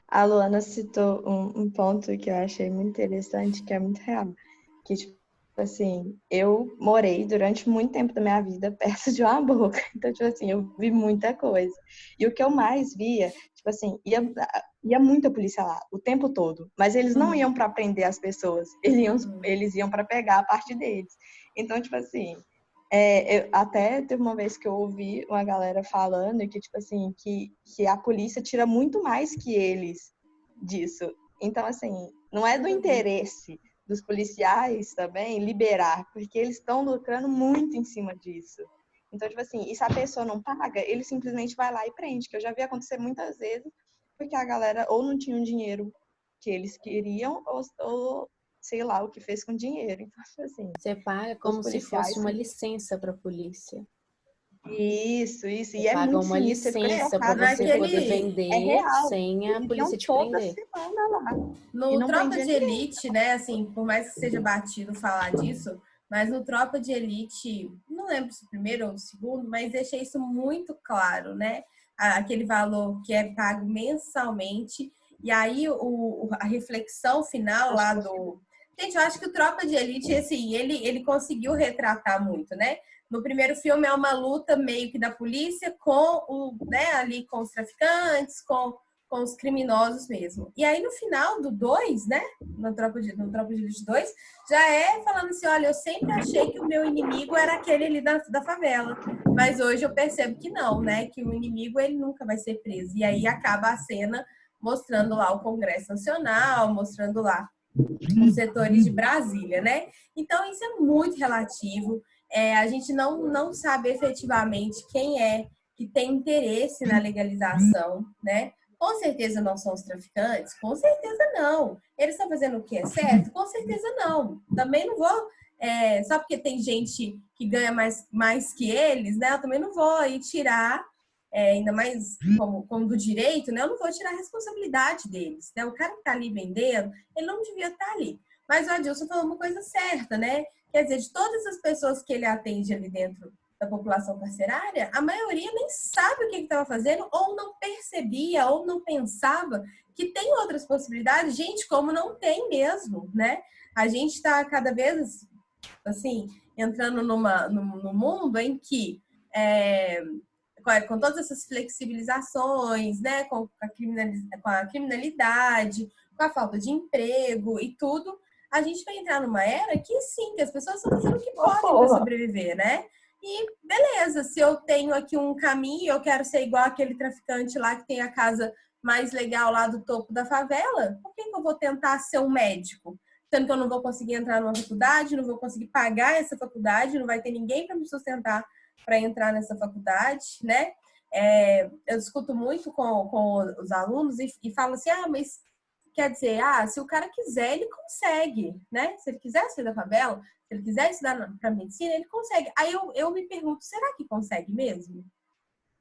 A Luana citou um ponto que eu achei muito interessante, que é muito real. Que, tipo assim, eu morei durante muito tempo da minha vida perto de uma boca. Então, tipo assim, eu vi muita coisa. E o que eu mais via, tipo assim, ia muita polícia lá, o tempo todo. Mas eles não iam para prender as pessoas. Eles iam para pegar a parte deles. Então, tipo assim, até teve uma vez que eu ouvi uma galera falando que, tipo assim, que a polícia tira muito mais que eles disso. Então, assim, não é do interesse dos policiais também liberar, porque eles estão lucrando muito em cima disso. Então, tipo assim, e se a pessoa não paga, ele simplesmente vai lá e prende, que eu já vi acontecer muitas vezes, porque a galera ou não tinha o dinheiro que eles queriam, ou sei lá o que fez com o dinheiro. Então, assim... Você paga como se fosse uma licença para a polícia. Isso. Você E é paga muito uma licença para você poder vender sem a polícia te prender. No Tropa de Elite, né, assim, por mais que seja batido falar disso, mas no Tropa de Elite, não lembro se o primeiro ou o segundo, mas deixei isso muito claro, né? Aquele valor que é pago mensalmente. E aí a reflexão final lá do... Gente, eu acho que o Tropa de Elite, assim, ele conseguiu retratar muito, né? No primeiro filme é uma luta meio que da polícia ali com os traficantes, com os criminosos mesmo. E aí no final do 2, né, no Tropa de Elite 2, já falando assim, olha, eu sempre achei que o meu inimigo era aquele ali da favela, mas hoje eu percebo que não, né, que o inimigo ele nunca vai ser preso. E aí acaba a cena mostrando lá o Congresso Nacional, mostrando lá os setores de Brasília, né? Então isso é muito relativo. A gente não sabe efetivamente quem é que tem interesse na legalização, né? Com certeza não são os traficantes? Com certeza não. Eles estão fazendo o que é certo? Com certeza não. Também não vou... só porque tem gente que ganha mais que eles, né? Eu também não vou aí tirar, ainda mais como do direito, né? Eu não vou tirar a responsabilidade deles, né? O cara que está ali vendendo, ele não devia estar ali. Mas o Adilson falou uma coisa certa, né? Quer dizer, de todas as pessoas que ele atende ali dentro da população carcerária, a maioria nem sabe o que estava fazendo, ou não percebia, ou não pensava que tem outras possibilidades. Gente, como não tem mesmo, né? A gente está cada vez, assim, entrando num mundo em que, com todas essas flexibilizações, né? Com a criminalidade, com a falta de emprego e tudo, a gente vai entrar numa era que, sim, que as pessoas estão fazendo o que podem para sobreviver, né? E beleza, se eu tenho aqui um caminho, eu quero ser igual aquele traficante lá que tem a casa mais legal lá do topo da favela, por que eu vou tentar ser um médico? Sendo que eu não vou conseguir entrar numa faculdade, não vou conseguir pagar essa faculdade, não vai ter ninguém para me sustentar para entrar nessa faculdade, né? Eu discuto muito com os alunos e falo assim, mas quer dizer, se o cara quiser, ele consegue, né? Se ele quiser sair da favela, se ele quiser estudar para medicina, ele consegue. Aí eu me pergunto, será que consegue mesmo?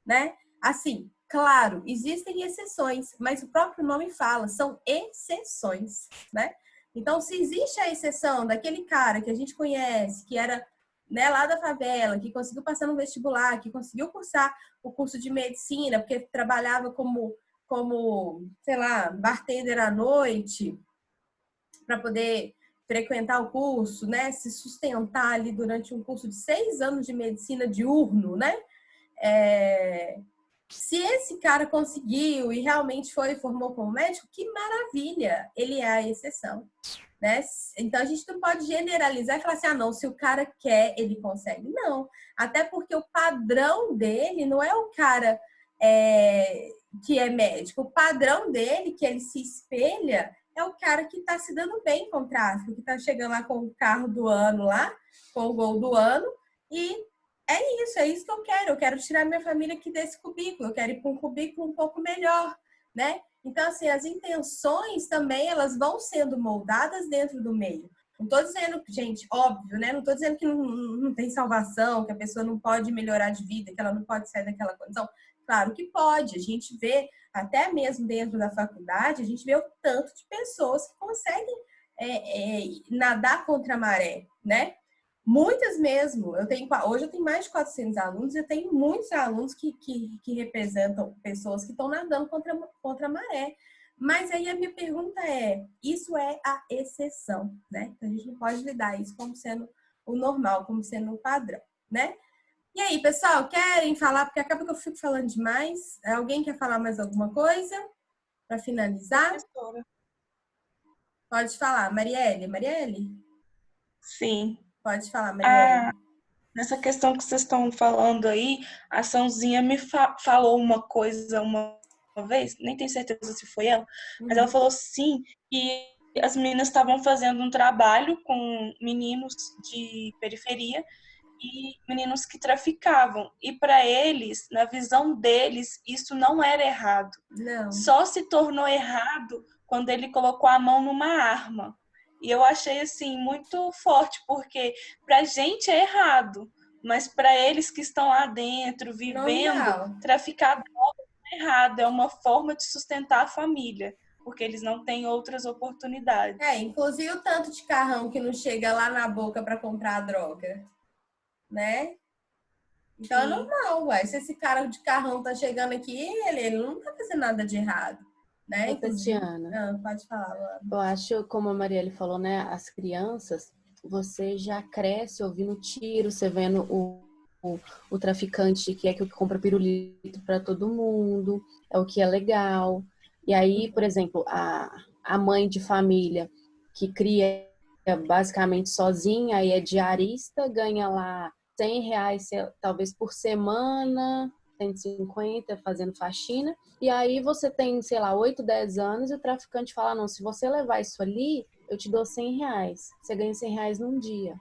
Né? Assim, claro, existem exceções, mas o próprio nome fala, são exceções, né? Então, se existe a exceção daquele cara que a gente conhece, que era, né, lá da favela, que conseguiu passar no vestibular, que conseguiu cursar o curso de medicina, porque trabalhava como, sei lá, bartender à noite, para poder frequentar o curso, né? Se sustentar ali durante um curso de 6 anos de medicina diurno, né? Se esse cara conseguiu e realmente formou como médico, que maravilha! Ele é a exceção, né? Então a gente não pode generalizar e falar assim, não, se o cara quer, ele consegue. Não, até porque o padrão dele não é o cara que é médico. O padrão dele, que ele se espelha, é o cara que está se dando bem com o tráfico, que está chegando lá com o carro do ano lá, com o gol do ano, e é isso que eu quero. Eu quero tirar minha família aqui desse cubículo, eu quero ir para um cubículo um pouco melhor, né? Então, assim, as intenções também, elas vão sendo moldadas dentro do meio. Não estou dizendo, gente, óbvio, né? Não estou dizendo que não tem salvação, que a pessoa não pode melhorar de vida, que ela não pode sair daquela condição. Claro que pode. A gente vê, até mesmo dentro da faculdade, a gente vê o tanto de pessoas que conseguem nadar contra a maré, né? Muitas mesmo. Hoje eu tenho mais de 400 alunos e eu tenho muitos alunos que representam pessoas que estão nadando contra a maré. Mas aí a minha pergunta isso é a exceção, né? Então a gente não pode lidar isso como sendo o normal, como sendo o padrão, né? E aí, pessoal, querem falar? Porque acaba que eu fico falando demais. Alguém quer falar mais alguma coisa para finalizar? Professora. Pode falar. Marielle? Sim. Pode falar, Marielle. Nessa questão que vocês estão falando aí, a Sãozinha me falou uma coisa uma vez, nem tenho certeza se foi ela, mas ela falou sim, que as meninas estavam fazendo um trabalho com meninos de periferia e meninos que traficavam. E para eles, na visão deles, isso não era errado. Não. Só se tornou errado quando ele colocou a mão numa arma. E eu achei, assim, muito forte, porque pra gente é errado, mas para eles que estão lá dentro, vivendo, traficar droga não é errado, é uma forma de sustentar a família, porque eles não têm outras oportunidades. Inclusive o tanto de carrão que não chega lá na boca para comprar a droga, né? Então é normal, ué. Se esse cara de carrão tá chegando aqui, ele não tá fazendo nada de errado. Né? Tatiana, pode falar, Luana. Eu acho, como a Marielle falou, né? As crianças, você já cresce ouvindo tiro, você vendo o traficante que é que compra pirulito para todo mundo, é o que é legal. E aí, por exemplo, a mãe de família que cria basicamente sozinha e é diarista, ganha lá R$100 talvez por semana, 150 fazendo faxina, e aí você tem, sei lá, 8, 10 anos e o traficante fala, não, se você levar isso ali, eu te dou R$100, você ganha R$100 num dia.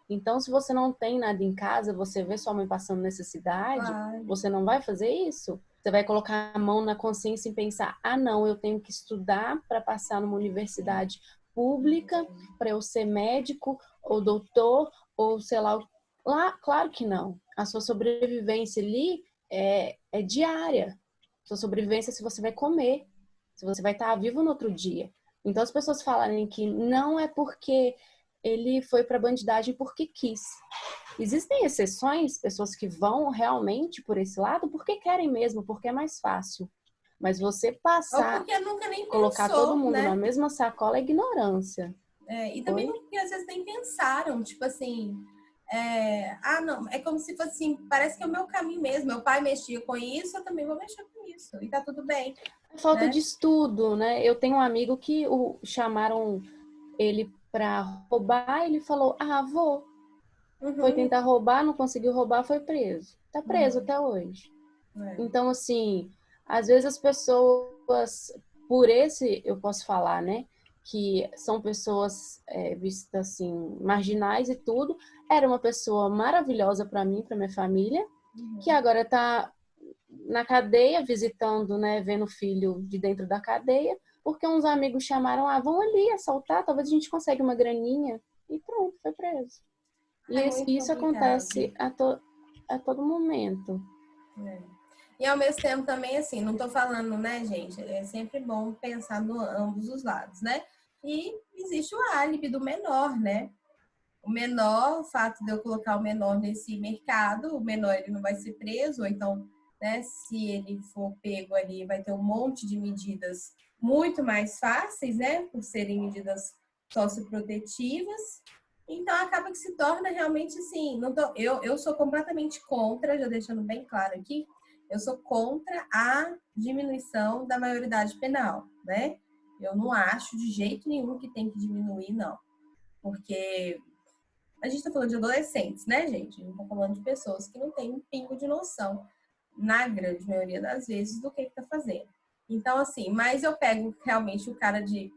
Então, se você não tem nada em casa, você vê sua mãe passando necessidade, você não vai fazer isso? Você vai colocar a mão na consciência e pensar, não, eu tenho que estudar para passar numa universidade pública, para eu ser médico ou doutor, ou sei lá, claro que não. A sua sobrevivência ali é diária. Sua sobrevivência é se você vai comer, se você vai estar vivo no outro dia. Então as pessoas falarem que não é porque ele foi para bandidagem porque quis. Existem exceções, pessoas que vão realmente por esse lado porque querem mesmo, porque é mais fácil. Mas você Ou passar, porque nunca nem colocar todo pensou, mundo né? na mesma sacola é ignorância. E também Oi? não, porque às vezes nem pensaram, tipo assim, não, é como se fosse assim, parece que é o meu caminho mesmo. Meu pai mexia com isso, eu também vou mexer com isso. E tá tudo bem, Falta né? de estudo, né? Eu tenho um amigo que chamaram ele para roubar, ele falou, vou. Foi tentar roubar, não conseguiu roubar, foi preso. Tá preso até hoje. Então, assim, às vezes as pessoas, por esse, eu posso falar, né? Que são pessoas vistas assim, marginais e tudo. Era uma pessoa maravilhosa para mim, para minha família, que agora tá na cadeia, visitando, né? Vendo o filho de dentro da cadeia, porque uns amigos chamaram, vão ali assaltar, talvez a gente consiga uma graninha. E pronto, foi preso. E É muito isso complicado. acontece a todo momento. E ao mesmo tempo também, assim, não tô falando, né, gente? É sempre bom pensar no ambos os lados, né? E existe o álibi do menor, né? O menor, o fato de eu colocar o menor nesse mercado, o menor ele não vai ser preso, ou então, né, se ele for pego ali, vai ter um monte de medidas muito mais fáceis, né, por serem medidas socioprotetivas. Então acaba que se torna realmente assim, eu sou completamente contra, já deixando bem claro aqui, eu sou contra a diminuição da maioridade penal, né? Eu não acho de jeito nenhum que tem que diminuir, não. Porque a gente está falando de adolescentes, né, gente? A gente está falando de pessoas que não têm um pingo de noção, na grande maioria das vezes, do que está fazendo. Então, assim, mas eu pego realmente o cara de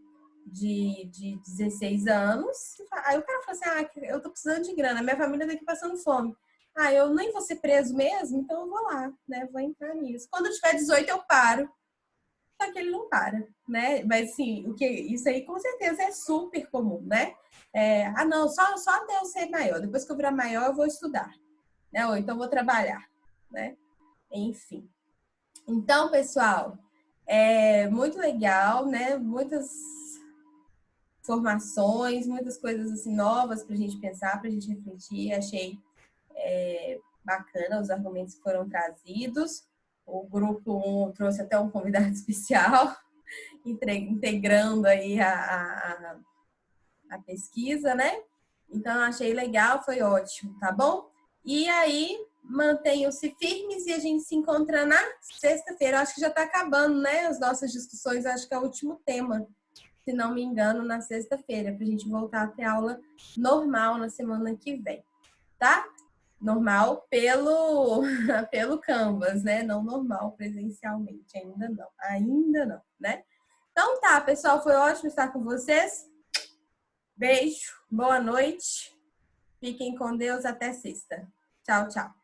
16 anos, aí o cara fala assim, eu tô precisando de grana, minha família tá aqui passando fome. Eu nem vou ser preso mesmo, então eu vou lá, né? Vou entrar nisso. Quando eu tiver 18, eu paro. Só que ele não para, né? Mas assim, isso aí com certeza é super comum, né? Não, só até eu ser maior. Depois que eu virar maior, eu vou estudar, né? Ou então vou trabalhar, né? Enfim. Então, pessoal, muito legal, né? Muitas informações, muitas coisas assim novas para a gente pensar, para a gente refletir. Achei bacana os argumentos que foram trazidos. O grupo 1 trouxe até um convidado especial, integrando aí a pesquisa, né? Então, achei legal, foi ótimo, tá bom? E aí, mantenham-se firmes e a gente se encontra na sexta-feira. Acho que já está acabando, né? As nossas discussões, acho que é o último tema, se não me engano, na sexta-feira, para a gente voltar a ter aula normal na semana que vem, tá? Normal pelo Canvas, né? Não normal presencialmente, ainda não, né? Então tá, pessoal, foi ótimo estar com vocês. Beijo, boa noite, fiquem com Deus, até sexta. Tchau, tchau.